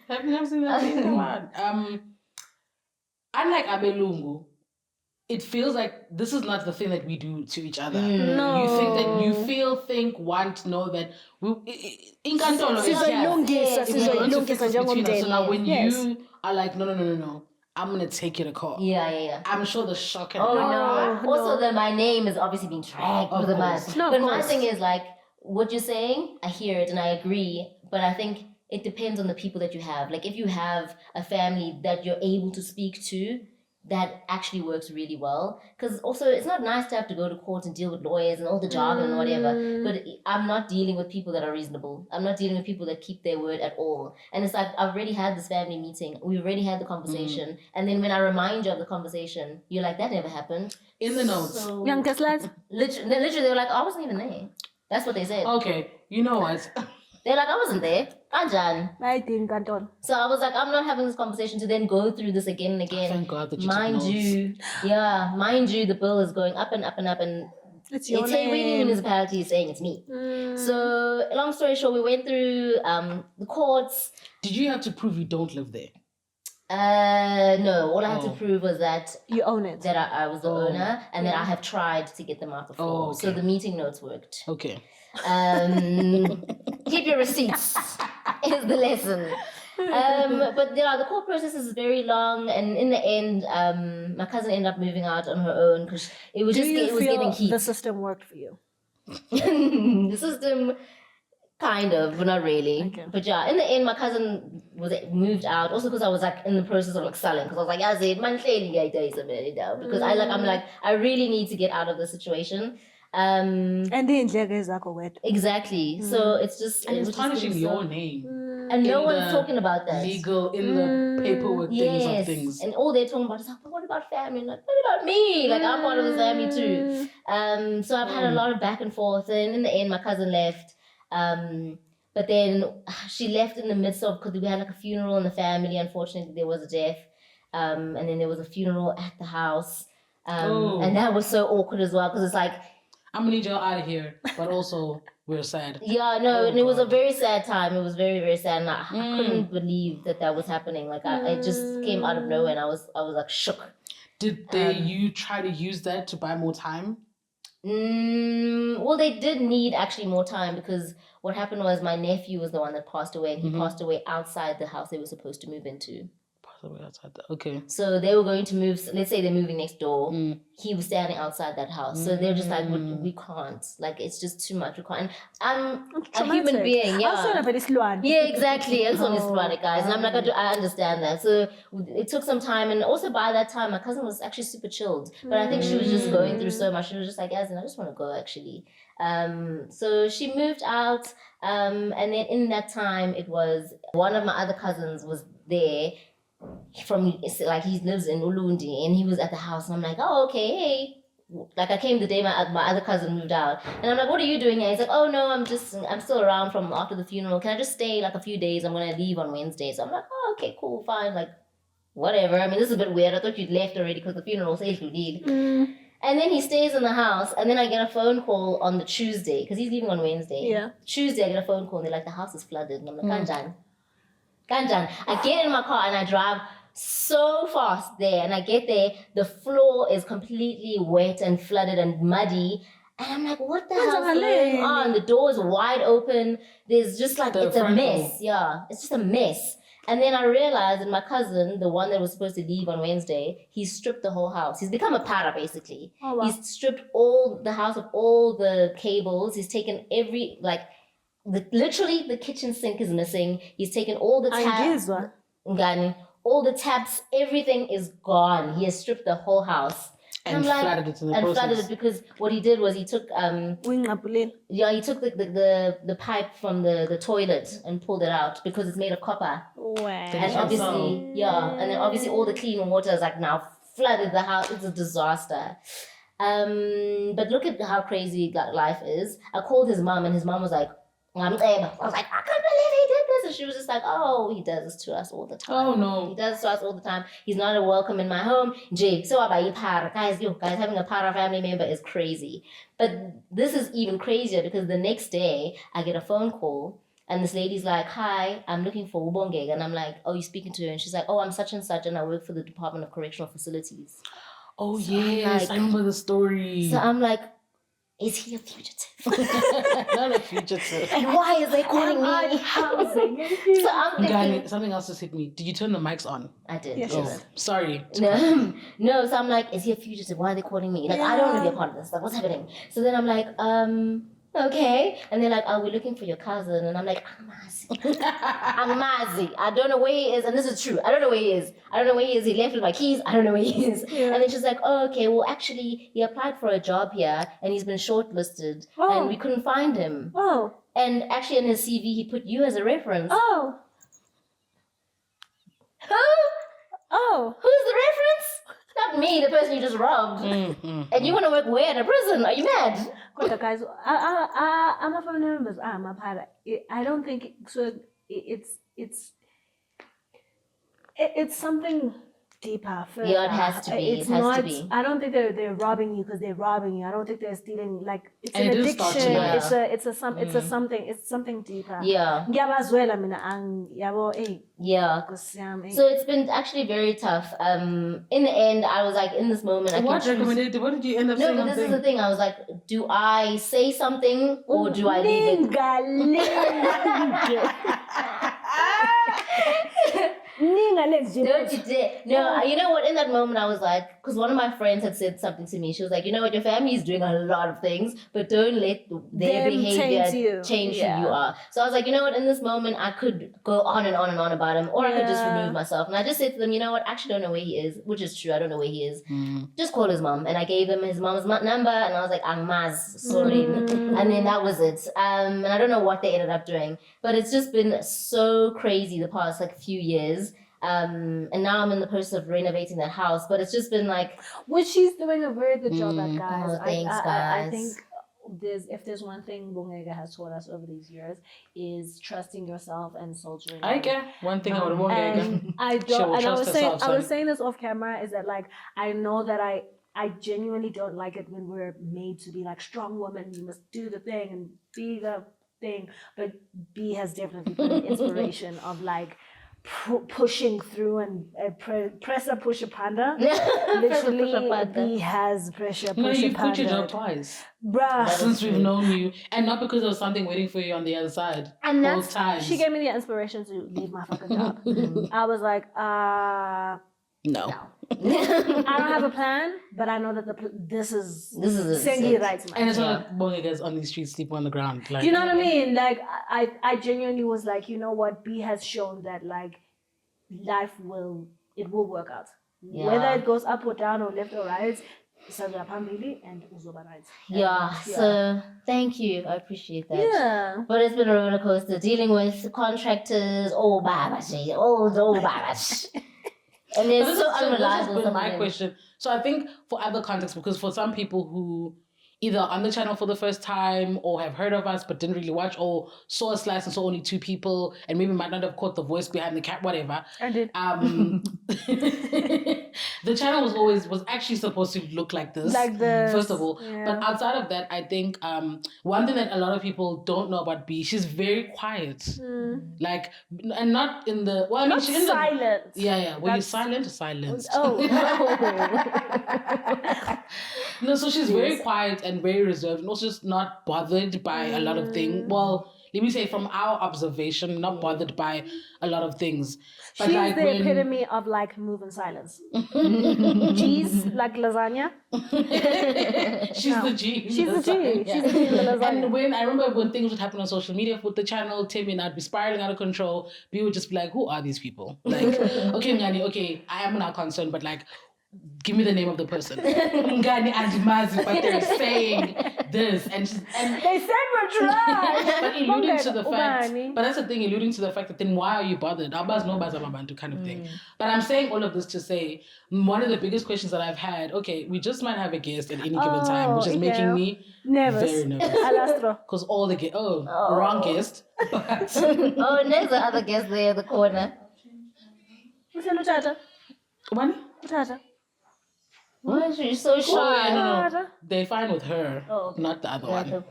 B: Have you never seen that thing? Unlike Abelungu, it feels like this is not the thing that we do to each other.
A: No.
B: You think that you think, want, know that inkantolo is so now when you are like, no, I'm gonna take you to court.
C: Yeah.
B: I'm sure the shock and
C: Also, that my name is obviously being dragged with the mud.
A: No,
C: but my thing is like, what you're saying, I hear it and I agree, but I think it depends on the people that you have. Like if you have a family that you're able to speak to, that actually works really well. Because also, it's not nice to have to go to court and deal with lawyers and all the jargon and whatever. But I'm not dealing with people that are reasonable. I'm not dealing with people that keep their word at all. And it's like, I've already had this family meeting. We've already had the conversation. And then when I remind you of the conversation, you're like, that never happened.
B: in the notes.
C: So,
A: Young Teslas.
C: literally, they were like, I wasn't even there. That's what they said.
B: Okay, you know what?
C: They're like, I wasn't there. Anjan.
A: I think Anton.
C: So I was like, I'm not having this conversation to then go through this again and again.
B: Thank God that you
C: mind
B: took notes.
C: you, the bill is going up and up and up, and
A: It's your
C: every
A: name.
C: municipality is saying it's me. So long story short, we went through the courts.
B: Did you have to prove you don't live there?
C: No, all I had to prove was that
A: You own it.
C: I was the owner and that I have tried to get them out before.
B: Oh, okay.
C: So the meeting notes worked.
B: Okay.
C: Keep your receipts is the lesson. But yeah, the court process is very long, and in the end, my cousin ended up moving out on her own because it was
A: Do
C: just
A: you
C: it was
A: feel
C: getting heat.
A: the system worked for you?
C: The system Kind of, but not really.
A: Okay.
C: But yeah, in the end, my cousin moved out. Also because I was like in the process of like selling. Because I was like, yeah, because I really need to get out of the situation.
A: And the indleko zakho wethu.
C: Exactly. So it's just
B: And
C: it
B: it's
C: was just
B: tarnishing
C: getting
B: your
C: so-
B: name.
C: and no
B: in
C: one's
B: the
C: talking about that.
B: Legal in the paperwork things of things.
C: And all they're talking about is like, but what about family? I'm like, what about me? Like I'm part of the family too. So I've had a lot of back and forth, and in the end, my cousin left. But then she left in the midst of because we had like a funeral in the family. Unfortunately, there was a death, and then there was a funeral at the house, and that was so awkward as well because it's like
B: I'm gonna need y'all out of here, but also we're sad.
C: Yeah, no, and it was a very sad time. It was very, very sad, and I couldn't believe that was happening. Like, it just came out of nowhere, and I was like shook.
B: Did you try to use that to buy more time?
C: Well, they did need actually more time because what happened was my nephew was the one that passed away, and he passed away outside the house they were supposed to move into.
B: Okay.
C: So they were going to move. Let's say they're moving next door. He was standing outside that house. So they're just like, we can't. Like it's just too much. We can't. I'm a human being. Yeah. Yeah, exactly. I'm guys, and I'm like, I understand that. So it took some time, and also by that time, my cousin was actually super chilled. But I think she was just going through so much. She was just like, Yasmin, I just want to go actually. So she moved out, and then in that time, it was one of my other cousins was there. Like he lives in Ulundi and he was at the house and I'm like, oh okay, hey, like I came the day my other cousin moved out and I'm like, what are you doing here? He's like, oh no, I'm still around from after the funeral. Can I just stay like a few days? I'm gonna leave on Wednesday. So I'm like, oh okay, cool, fine, like whatever. I mean, this is a bit weird. I thought you'd left already because the funeral says you did. And then he stays in the house and then I get a phone call on the Tuesday because he's leaving on Wednesday.
A: Yeah.
C: Tuesday I get a phone call and they're like, the house is flooded. And I'm like, Kanjan. I get in my car and I drive so fast there and I get there, the floor is completely wet and flooded and muddy. And I'm like, what the hell is going on? The door is wide open. There's just like, it's a mess. Yeah, it's just a mess. And then I realized that my cousin, the one that was supposed to leave on Wednesday, he stripped the whole house. He's become a para, basically. Oh, wow. He's stripped the house of all the cables. He's taken every, like, literally the kitchen sink is missing. He's taken all the taps. All the taps, everything is gone. He has stripped the whole house.
B: And flooded it in the process.
C: Flooded it because what he did was he took he took the pipe from the toilet and pulled it out because it's made of copper.
A: Wow.
C: And obviously, and then obviously all the clean water is like now flooded the house. It's a disaster. But look at how crazy life is. I called his mom and his mom was like, I was like, I can't believe he did this. And she was just like, oh, he does this to us all the time.
B: Oh, no.
C: He does this to us all the time. He's not a welcome in my home. Guys, having a para family member is crazy. But this is even crazier because the next day I get a phone call and this lady's like, hi, I'm looking for Ubongeg. And I'm like, oh, you're speaking to her? And she's like, oh, I'm such and such and I work for the Department of Correctional Facilities.
B: Oh, so yes, I remember the story.
C: So I'm like, is he a fugitive?
B: Not a fugitive.
C: And why is they calling me? So I'm thinking,
B: something else just hit me. Did you turn the mics on?
C: I did.
A: Yes,
B: oh, sorry.
C: No, so I'm like, is he a fugitive? Why are they calling me? Like, I don't want to be a part of this. Like, what's happening? So then I'm like, okay. And they're like, oh, we're looking for your cousin. And I'm like, I'm Mazi. I don't know where he is. And this is true. I don't know where he is. He left with my keys. I don't know where he is. Yeah. And then she's like, oh, okay. Well, actually, he applied for a job here and he's been shortlisted. Oh. And we couldn't find him.
A: Oh.
C: And actually in his CV, he put you as a reference.
A: Oh.
C: Who?
A: Oh.
C: Who's the reference? Not me, the person you just robbed. And you want to work where? In a prison? Are you mad?
A: Guys, I'm a family members. I'm a para. I don't think so. It's something deeper.
C: Yeah, it has to be.
A: It's not. To be. I don't think they're robbing you because they're robbing you. I don't think they're stealing. Like it's an addiction. It's something deeper.
C: Yeah.
A: Yeah.
C: So it's been actually very tough. In the end, I was like, in this moment,
B: what did you end up saying?
C: No, but this is the thing. I was like, do I say something or do I leave it? Don't you dare. No, you know what? In that moment, I was like, because one of my friends had said something to me. She was like, you know what? Your family is doing a lot of things, but don't let their
A: Them
C: behavior change
A: Yeah.
C: who you are. So I was like, you know what? In this moment, I could go on and on and on about him, or I could just remove myself. And I just said to them, you know what? I actually don't know where he is, which is true. I don't know where he is. Just call his mom. And I gave him his mom's number, and I was like, Angmaz, sorry. And then that was it. And I don't know what they ended up doing, but it's just been so crazy the past like few years. And now I'm in the process of renovating that house, but it's just been like,
A: which she's doing a very good job at, guys.
C: Oh, thanks,
A: I
C: guys.
A: think if there's one thing Bungega has taught us over these years is trusting yourself and soldiering.
B: I get one thing I would want
A: and I don't. And I was saying this off camera is that like I know that I genuinely don't like it when we're made to be like strong women. You must do the thing and be the thing. But B has definitely been an inspiration of like pushing through and pressure push a panda. Literally, B has pressure push a panda.
B: You've quit your job twice,
A: bruh.
B: Since we've known you, and not because there was something waiting for you on the other side.
A: And
B: both times.
A: She gave me the inspiration to leave my fucking job. I was like,
B: no.
A: I don't have a plan, but I know that this is Sengi writes my.
B: And it's not like Bongegas on these streets sleep on the ground. Like,
A: do you know what I mean? Like I genuinely was like, you know what? B has shown that like life will work out. Yeah. Whether it goes up or down or left or right, and
C: yeah. So thank you. I appreciate that.
A: Yeah.
C: But it's been a roller coaster dealing with contractors, babash. And it's so unreliable.
B: This has been my question. So I think for other contexts, because for some people who either on the channel for the first time or have heard of us but didn't really watch or saw a slice and saw only two people and maybe might not have caught the voice behind the cat, whatever.
A: I did.
B: The channel was actually supposed to look like this.
A: Like this.
B: First of all. Yeah. But outside of that, I think one thing that a lot of people don't know about B, she's very quiet. Like, and not in the... Well, I mean, she's
A: silent.
B: Yeah. Were you silent or silenced?
A: Oh.
B: No, so she's very quiet and very reserved and also just not bothered by a lot of things. Well, let me say from our observation, not bothered by a lot of things. But
A: she's like the epitome of like move in silence. Cheese, like lasagna.
B: She's the G.
A: She's the G. She's the G in the lasagna.
B: And I remember when things would happen on social media with the channel, Timmy and I'd be spiraling out of control. We would just be like, who are these people? Like, okay, Ngani, okay, I am now concerned, but like, give me the name of the person. Ngani Andimazi, but they're saying this and
A: they said we're trash.
B: But alluding to the fact, but that's the thing, alluding to the fact that then why are you bothered? Abaz no bazababantu kind of thing. But I'm saying all of this to say one of the biggest questions that I've had, okay, we just might have a guest at any given time, which is making me
A: nervous.
B: Very nervous. Because all the wrong guest. But
C: there's the other guest there in the corner.
A: What's your Tata?
B: What?
C: Why is she so shy?
B: Oh, no. They're fine with her, not the other one.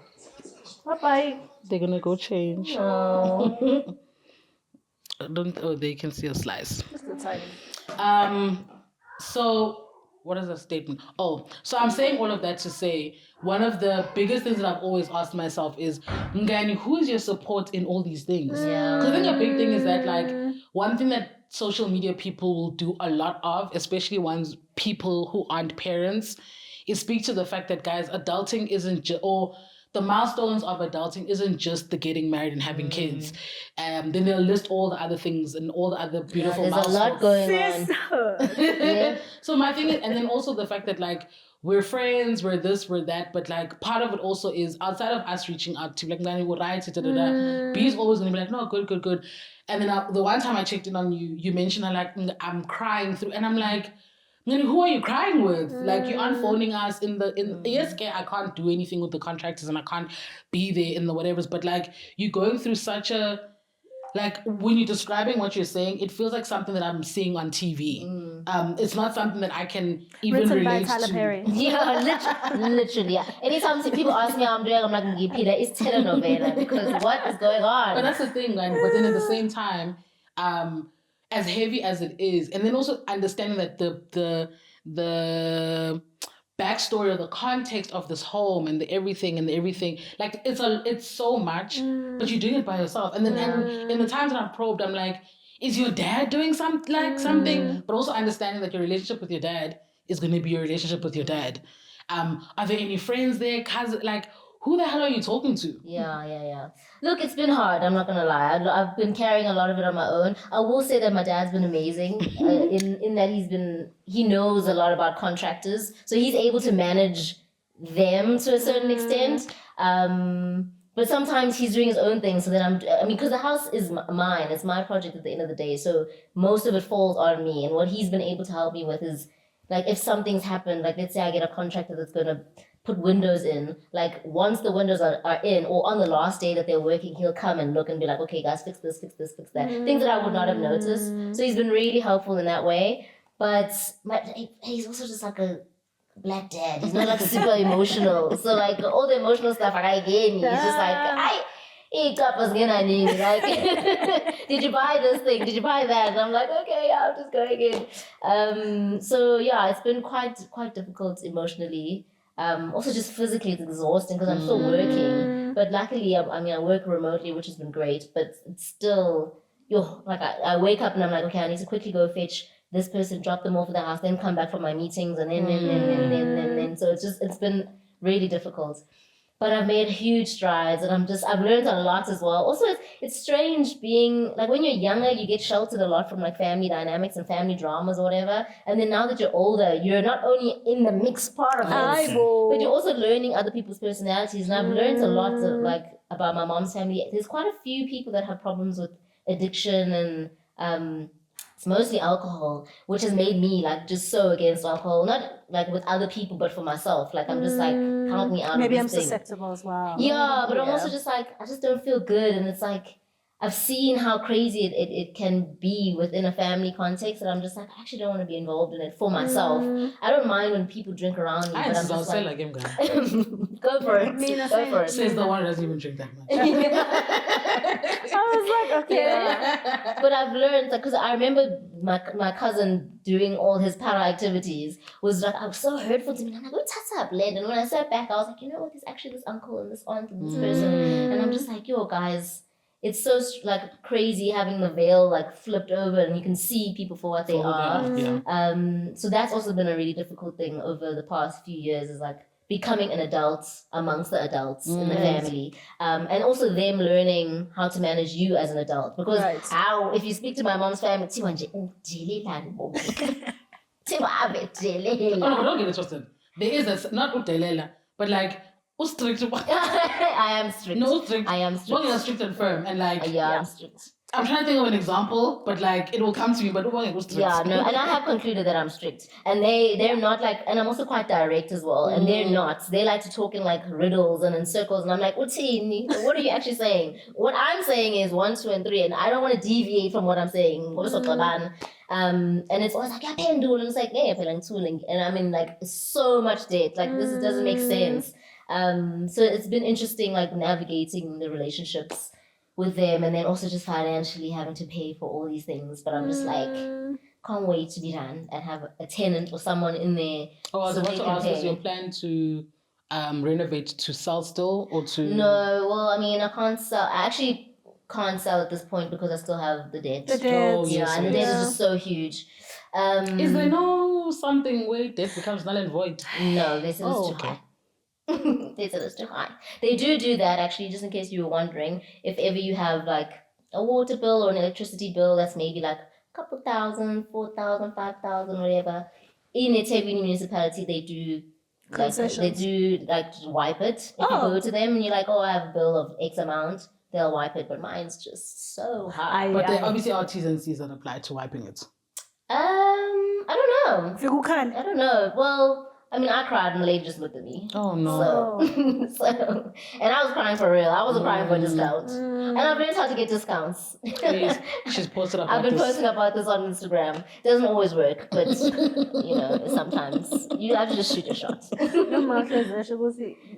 A: Bye-bye.
B: They're gonna go change. Oh. They can see a slice.
A: Just exciting.
B: So what is the statement? So I'm saying all of that to say one of the biggest things that I've always asked myself is, Ngani, who is your support in all these things?
C: Yeah.
B: Because I think a big thing is that like one thing that social media people will do a lot of, especially ones people who aren't parents, is speak to the fact that, guys, adulting isn't or the milestones of adulting isn't just the getting married and having kids. Then they'll list all the other things and all the other beautiful milestones.
C: There's a lot going on.
B: So my thing is, and then also the fact that like we're friends, we're this, we're that, but like part of it also is outside of us reaching out to like, we're right, B's always gonna be like, no, good. And then the one time I checked in on you, you mentioned I'm crying through, and I'm like, who are you crying with? Like, you aren't phoning us yes, I can't do anything with the contractors and I can't be there in the whatevers, but like you're going through such a, like when you're describing what you're saying, it feels like something that I'm seeing on TV. It's not something that I can even relate
A: by Tyler
B: to.
A: Perry.
C: Yeah, literally. Yeah. Anytime people ask me how I'm doing, I'm like, Peter, it's telenovela because what is going on?
B: But that's the thing, like, but then at the same time, as heavy as it is, and then also understanding that the backstory or the context of this home and the everything, like it's so much, but you're doing it by yourself. And then and in the times that I've probed, I'm like, is your dad doing something? But also understanding that your relationship with your dad is going to be your relationship with your dad. Are there any friends there? Cousins? Like, who the hell are you talking to?
C: Yeah. Look, it's been hard. I'm not gonna lie. I've been carrying a lot of it on my own. I will say that my dad's been amazing in that he knows a lot about contractors, so he's able to manage them to a certain extent. But sometimes he's doing his own thing. So then because the house is mine. It's my project at the end of the day. So most of it falls on me. And what he's been able to help me with is like if something's happened, like let's say I get a contractor that's gonna put windows in, like once the windows are in or on the last day that they're working, he'll come and look and be like, okay guys, fix this, fix that. Things that I would not have noticed. So he's been really helpful in that way. But he's also just like a black dad. He's not like super emotional. So like all the emotional stuff I get, he's just like, like, did you buy this thing? Did you buy that? And I'm like, okay, yeah, I'm just going in. So yeah, it's been quite difficult emotionally. Also just physically it's exhausting because I'm still working. But luckily, I work remotely, which has been great. But it's still, I wake up and I'm like, okay, I need to quickly go fetch this person, drop them off at the house, then come back from my meetings, and then. So it's been really difficult. But I've made huge strides, and I've learned a lot as well. Also, it's strange being, like, when you're younger, you get sheltered a lot from, like, family dynamics and family dramas or whatever. And then now that you're older, you're not only in the mixed part of it, but you're also learning other people's personalities. And I've learned a lot, about my mom's family. There's quite a few people that have problems with addiction and, it's mostly alcohol, which has made me like just so against alcohol, not like with other people, but for myself. Like I'm just like, count me out.
A: Maybe
C: of
A: I'm
C: this thing.
A: susceptible as well.
C: Yeah, but I'm also just like, I just don't feel good, and it's like I've seen how crazy it can be within a family context, and I'm just like, I actually don't want to be involved in it for myself. I don't mind when people drink around me, but I'm just like him, go for it. Go for it.
B: Says the one who doesn't even drink that much.
A: I was like, okay.
C: Yeah. But I've learned, like, because I remember my cousin doing all his para activities was like, I was so hurtful to me. And I'm like, what's up, lad? And when I sat back, I was like, you know what? There's actually this uncle and this aunt and this person. And I'm just like, yo, guys, it's so like crazy having the veil like flipped over and you can see people for what they are. Yeah. So that's also been a really difficult thing over the past few years, is like becoming an adult amongst the adults in the family, and also them learning how to manage you as an adult, because if you speak to my mom's family, oh
B: no, don't get it twisted. There is not utelela, but like strict.
C: I am strict.
B: No, strict.
C: I am strict.
B: Well, you're strict and firm, and like
C: I'm strict.
B: I'm trying to think of an example, but like it will come to me. But it was strict.
C: Yeah, no, and I have concluded that I'm strict, and they're not like, and I'm also quite direct as well, and they're not. They like to talk in like riddles and in circles, and I'm like, what are you actually saying? What I'm saying is 1, 2, and 3, and I don't want to deviate from what I'm saying. And it's always like, yeah, pendul, and it's like, yeah, and I'm in like so much debt. Like this doesn't make sense. So it's been interesting, like navigating the relationships with them, and then also just financially having to pay for all these things. But I'm just like, can't wait to be done and have a tenant or someone in there.
B: Oh, I was about to ask, is your plan to renovate to sell still or to?
C: No, well, I mean, I actually can't sell at this point because I still have the debt.
A: The debt.
C: And the debt is just so huge.
B: Is there no something where debt becomes null and void?
C: No, this is too high. They said it's too high. They do that actually, just in case you were wondering. If ever you have like a water bill or an electricity bill that's maybe like a couple thousand, 4,000, 5,000, whatever, in eThekwini municipality they do wipe it. If you go to them and you're like, oh, I have a bill of X amount, they'll wipe it. But mine's just so high.
B: But there obviously are T's and C's that apply to wiping it.
C: I don't know.
A: Who can?
C: I don't know. Well, I mean, I cried and the lady just looked at me.
B: Oh, no.
C: So, and I was crying for real. I wasn't crying for a discount. And I've learned how to get discounts.
B: She's posted about
C: I've been posting about this on Instagram. It doesn't always work, but, sometimes you have to just shoot your shots.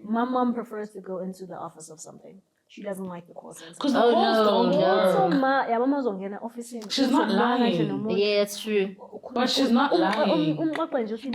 A: My mom prefers to go into the office of something. She doesn't like the call center.
B: Because the calls don't work. She's not lying.
C: Yeah, it's true.
B: But she's not lying. And I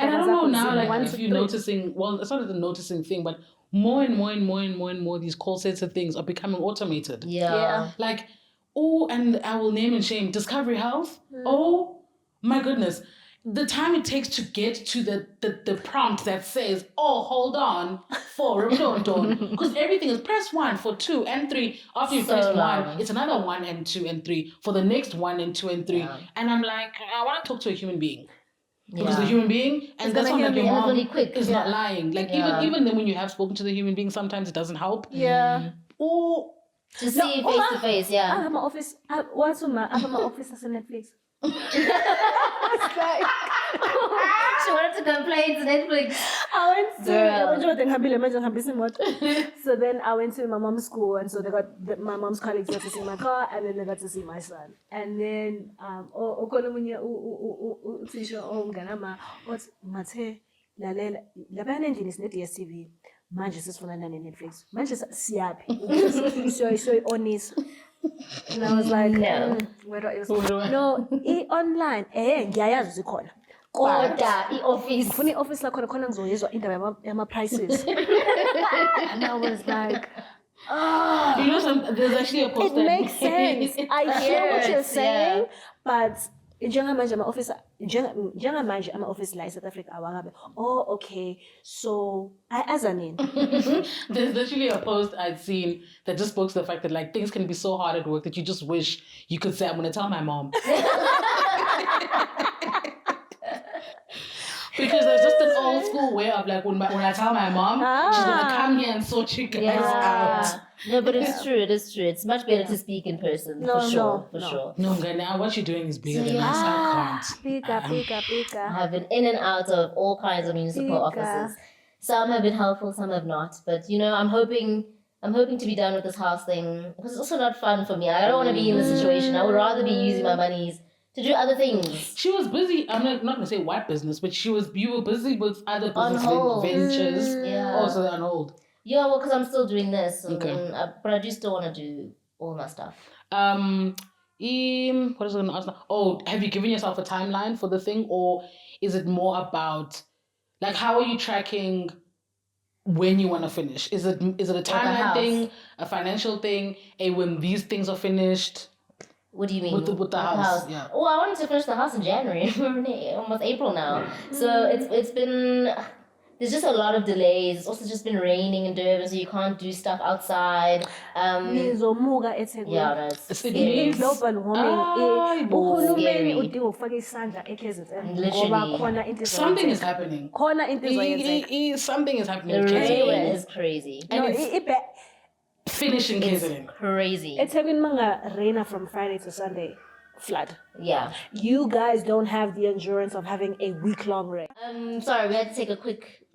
B: don't know now, like, if you're noticing, well, it's not the noticing thing, but more and more these call center things are becoming automated.
C: Yeah.
B: Like, Oh, and I will name and shame Discovery Health. Oh my goodness. The time it takes to get to the prompt that says, oh, hold on for because everything is press 1 for 2 and 3. After you press 1, it's another 1 and 2 and 3 for the next 1 and 2 and 3. Yeah. And I'm like, I want to talk to a human being. Because the human being, and that's when like your mom is not lying. Like even then when you have spoken to the human being, sometimes it doesn't help.
A: Yeah.
B: Or
C: to see face to face,
A: I have my office. What's my? I have my office as a Netflix.
C: She wanted to complain to Netflix.
A: I went to so then I went to my mom's school, and so they got my mom's colleagues got to see my car, and then they got to see my son. And then DSTV. Manje sisifuna Netflix. Manje siyaphi? So honest. And I was like, where do I no, online. Ngiyayazi zikhona.
C: Kodwa i-office.
A: Ngifuna i-office lakhona khona ngizoyizwa indaba yama-prices. And I was like,
B: you know, there's actually a post.
A: It makes sense. I hear what you're saying, but njengamanje ama-office la eSouth Africa awangabe. Oh, okay. So as an in.
B: There's literally a post I'd seen that just spoke to the fact that like things can be so hard at work that you just wish you could say, I'm gonna tell my mom. Because there's just an old school way of like when I tell my mom, she's gonna come here and sort you guys out.
C: No, but it's true. It is true. It's much better to speak in person. For sure.
B: No, now what you're doing is bigger than us. I can't.
A: Bigger.
C: I've been in and out of all kinds of municipal offices. Some have been helpful, some have not. But you know, I'm hoping to be done with this house thing because it's also not fun for me. I don't want to be in this situation. I would rather be using my monies to do other things.
B: She was busy. I'm not gonna say what business, but you were busy with other business ventures. Also on hold.
C: Yeah, well, because I'm still doing this, but I do still want to do all my stuff.
B: What was I gonna ask now? Oh, have you given yourself a timeline for the thing, or is it more about like how are you tracking when you want to finish? Is it a timeline thing, a financial thing, when these things are finished?
C: What do you mean?
B: With the house? Yeah.
C: Well, I wanted to finish the house in January. We're almost April now. So it's been... There's just a lot of delays. It's also just been raining in Durban, so you can't do stuff outside.
A: Yeah,
C: that's
B: scary.
A: Global warming.
C: Literally.
B: Something is happening. Something is happening.
C: Everywhere is crazy.
B: Finishing KZN.
C: Crazy.
A: It's having manga rain from Friday to Sunday. Flood.
C: Yeah.
A: You guys don't have the endurance of having a week-long rain.
C: Sorry, we had to take a quick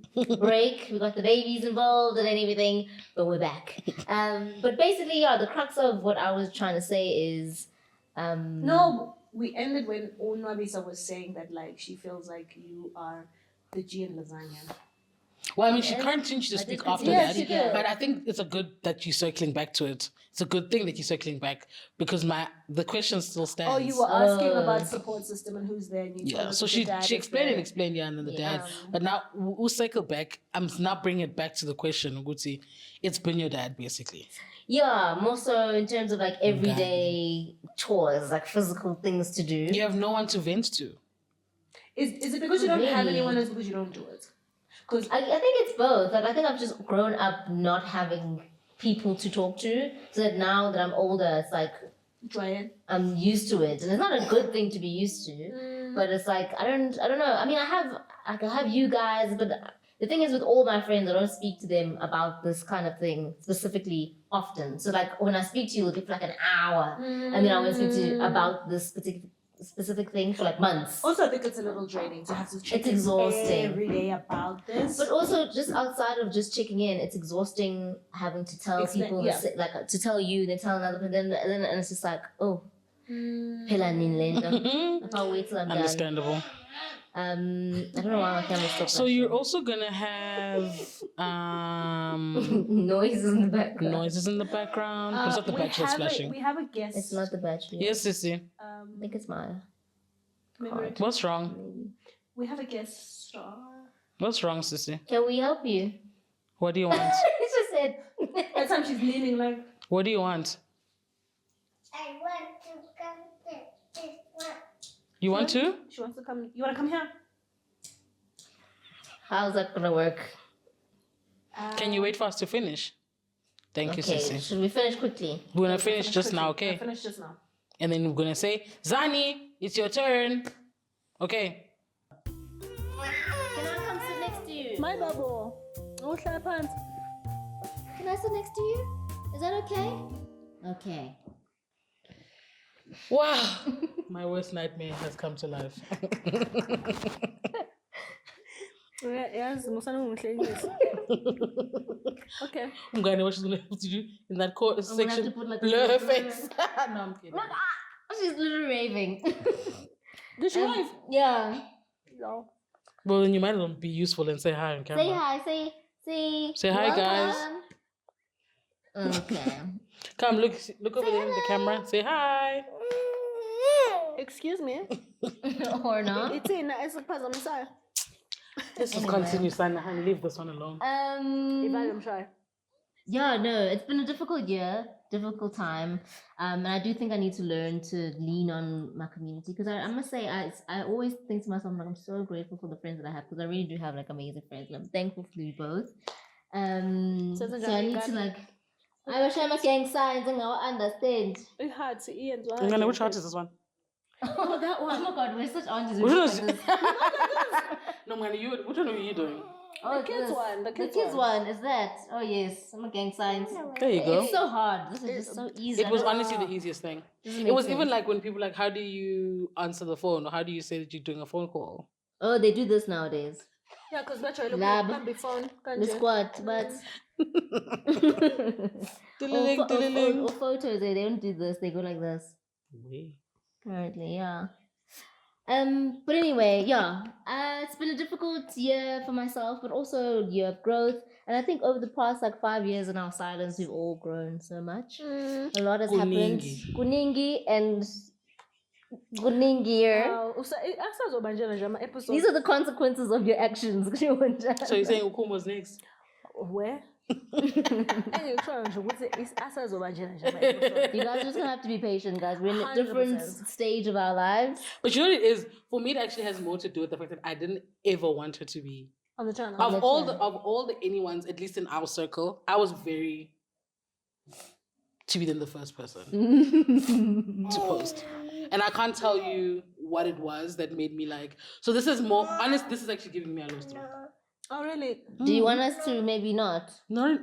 C: break. We got the babies involved and everything, but we're back. But basically, the crux of what I was trying to say is...
A: No, we ended when Onwabisa was saying that like she feels like you are the G in lasagna.
B: Well, I mean, she continued to speak after that, but I think it's a good that you're circling back to it. It's a good thing that you're circling back because the question still stands.
A: Oh, you were asking about support system and who's there. And
B: so she explained and then the dad. But now we'll cycle back. I'm now bringing it back to the question, Uguti. It's been your dad, basically.
C: Yeah, more so in terms of like everyday chores, like physical things to do.
B: You have no one to vent to.
A: Is it because you don't have anyone else because you don't do it?
C: Because I think it's both. Like I think I've just grown up not having people to talk to, so that now that I'm older, it's like I'm used to it, and it's not a good thing to be used to. But it's like I don't know. I mean, I have you guys, but the thing is, with all my friends, I don't speak to them about this kind of thing specifically often. So like when I speak to you, it'll be for like an hour, and then I won't speak to you about this specific thing for like months.
A: Also, I think it's a little draining to have to check
C: it's exhausting
A: every day about this.
C: But also, just outside of just checking in, it's exhausting having to tell people, like to tell you, then tell another person, and it's just like, oh, I can't wait till I'm done.
B: Understandable.
C: I don't know why my camera stopped.
B: So you're also gonna have
C: noises in the background.
B: Noises in the background. It's not the battery flashing.
A: We have a guest.
C: It's not the battery.
B: Yes, Sissy.
C: I think it's Maya.
B: What's wrong?
A: We have a guest star.
B: What's wrong, Sissy?
C: Can we help you?
B: What do you want?
C: She just said.
A: That time she's leaning like.
B: What do you want?
D: I want
B: You want to?
A: She wants to come. You want to come here?
C: How's that gonna work?
B: Can you wait for us to finish? Thank you,
C: Okay,
B: Sissy.
C: should we finish quickly?
B: We're gonna finish just now, okay?
A: Finish just now.
B: And then we're gonna say, Zani, it's your turn. Okay.
C: Can I come sit next to you?
A: My bubble. Oh, slap hands.
C: Can I sit next to you? Is that okay? Okay.
B: Wow. My worst nightmare has come to life.
A: Yes, okay.
B: I'm gonna know what she's gonna have to do in that section.
C: have to put, like,
B: Blur her
C: a-
B: face. No, I'm kidding.
C: Look, she's literally raving.
A: Did she live?
C: Yeah.
A: No.
B: Well, then you might as well be useful and say hi on camera.
C: Say hi. Say
B: hi,
C: welcome. Okay.
B: Come, look over there in the camera. Say hi.
A: Excuse me.
C: Or not.
A: It's in. It's a puzzle. I'm sorry.
B: Let's just continue, son, and leave this one alone.
A: If I'm shy.
C: Yeah, no, it's been a difficult year, difficult time, and I do think I need to learn to lean on my community because I must say I always think to myself, like, I'm so grateful for the friends that I have because I really do have like amazing friends and I'm thankful for you both. So I need to like I wish I'm gang signs and I understand.
A: It's hard to eat.
B: I'm gonna, which heart is this one?
C: Oh, that one! Oh my God, we're such aunties.
B: Which one is No, I'm gonna, which one are you doing?
C: Oh,
A: The kids
C: this.
A: one. The
C: The
A: kids
C: kids one is that? Oh yes, I'm a gang signs.
B: There you go.
C: It's so hard. This is just so easy.
B: It was honestly the easiest thing.
C: Doesn't
B: It was
C: make
B: even
C: sense.
B: like when people like, how do you answer the phone or how do you say that you're doing a phone call?
C: Oh, they do this nowadays.
A: Yeah, because better look
C: Lab.
A: can be phone.
C: The squad, but or photos. They don't do this. They go like this.
B: Wait.
C: Currently, yeah. But anyway, yeah. It's been a difficult year for myself, but also a year of growth. And I think over the past like 5 years in our silence, we've all grown so much. A lot has happened. Kuningi and Kuningier. These are the consequences of your actions.
B: So you're saying Ukum was next?
A: Where?
C: You guys are just gonna have to be patient, guys. We're in a different
A: 100%.
C: stage of our lives.
B: But you know what it is? For me, it actually has more to do with the fact that I didn't ever want her to be.
A: On the channel.
B: Of all the anyone's, at least in our circle, I was very to be then the first person to post. And I can't tell you what it was that made me like. So this is more honest. This is actually giving me a low stroke.
A: Oh really?
C: Do you want us to maybe not?
B: No,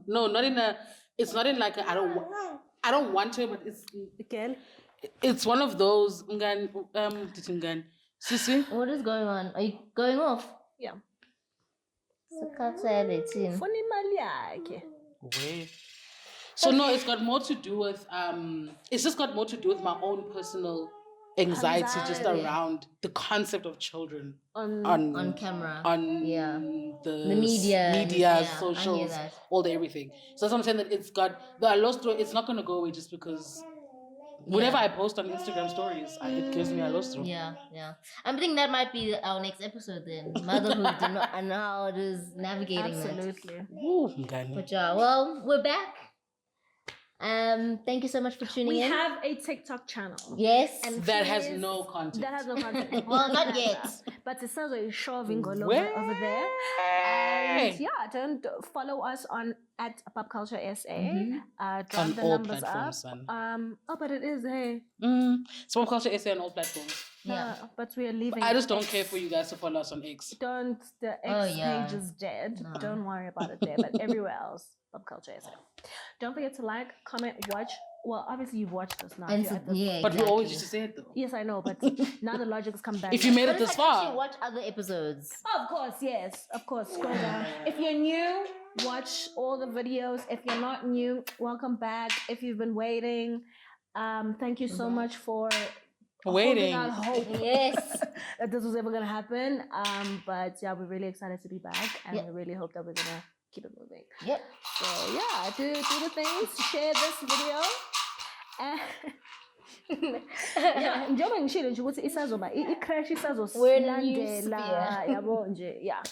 B: not in a. It's not in like a, I don't want to, but it's one of those. Sissy.
C: What is going on? Are you going off?
A: Yeah.
C: Funny.
B: Wait. So no, it's got more to do with it's just got more to do with my own personal anxiety just around the concept of children
C: On camera.
B: on the
C: media, yeah, I hear
B: socials,
C: that.
B: all the everything. So that's what I'm saying, that it's got the low stroke. It's not gonna go away just because whenever I post on Instagram stories, it gives me a low stroke.
C: Yeah. I'm thinking that might be our next episode then. Motherhood and how it is navigating
A: Absolutely.
B: Ooh, Mngani.
C: that. But yeah, well, we're back. Thank you so much for tuning
A: We
C: in.
A: have a TikTok channel.
C: Yes.
A: And
B: That has
A: please-
B: no content.
A: That has no content.
C: Well, not yet.
A: But it says a shoving all
B: Way.
A: over there. And yeah, don't follow us on at Pop Culture SA. Drop
B: On
A: the
B: all
A: numbers
B: platforms,
A: up.
B: son.
A: But it is hey.
B: Small Culture essay on all platforms.
C: Yeah.
A: But we are leaving.
B: I just don't care for you guys to follow us on X.
A: Don't the X
C: Oh, yeah.
A: page is dead. Don't worry about it there. But everywhere else, Pop Culture SA. Don't forget to like, comment, watch. Well, obviously you've watched this now.
C: And
A: if you're at this-
C: yeah,
B: But we
C: exactly.
B: always used to say it though.
A: Yes, I know, but now the logic has come back.
B: If you made
C: But
B: it
C: it's
B: this
C: like actually
B: far,
C: watch other episodes.
A: Of course, yes. Of course. Scroll down. If you're new, watch all the videos. If you're not new, welcome back. If you've been waiting, thank you so much for
B: waiting.
A: holding out hope
C: Yes.
A: that this was ever gonna happen. But yeah, we're really excited to be back, and we really hope that we're gonna keep it moving.
C: Yep.
A: So yeah, do the things. Share this video. Yeah, njengoba ngishilo nje ukuthi isazoba i-crash
C: We're in a new
A: isazosilandela
C: sphere.
A: yabo nje yeah.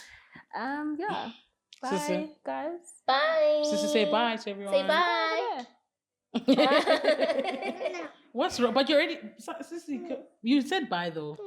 A: Yeah. Bye,
B: Sissy.
A: guys.
C: Bye.
B: Sissy, say bye to everyone.
C: Say bye.
A: Yeah.
C: Bye.
B: What's wrong? But you already, Sissy, you said bye though.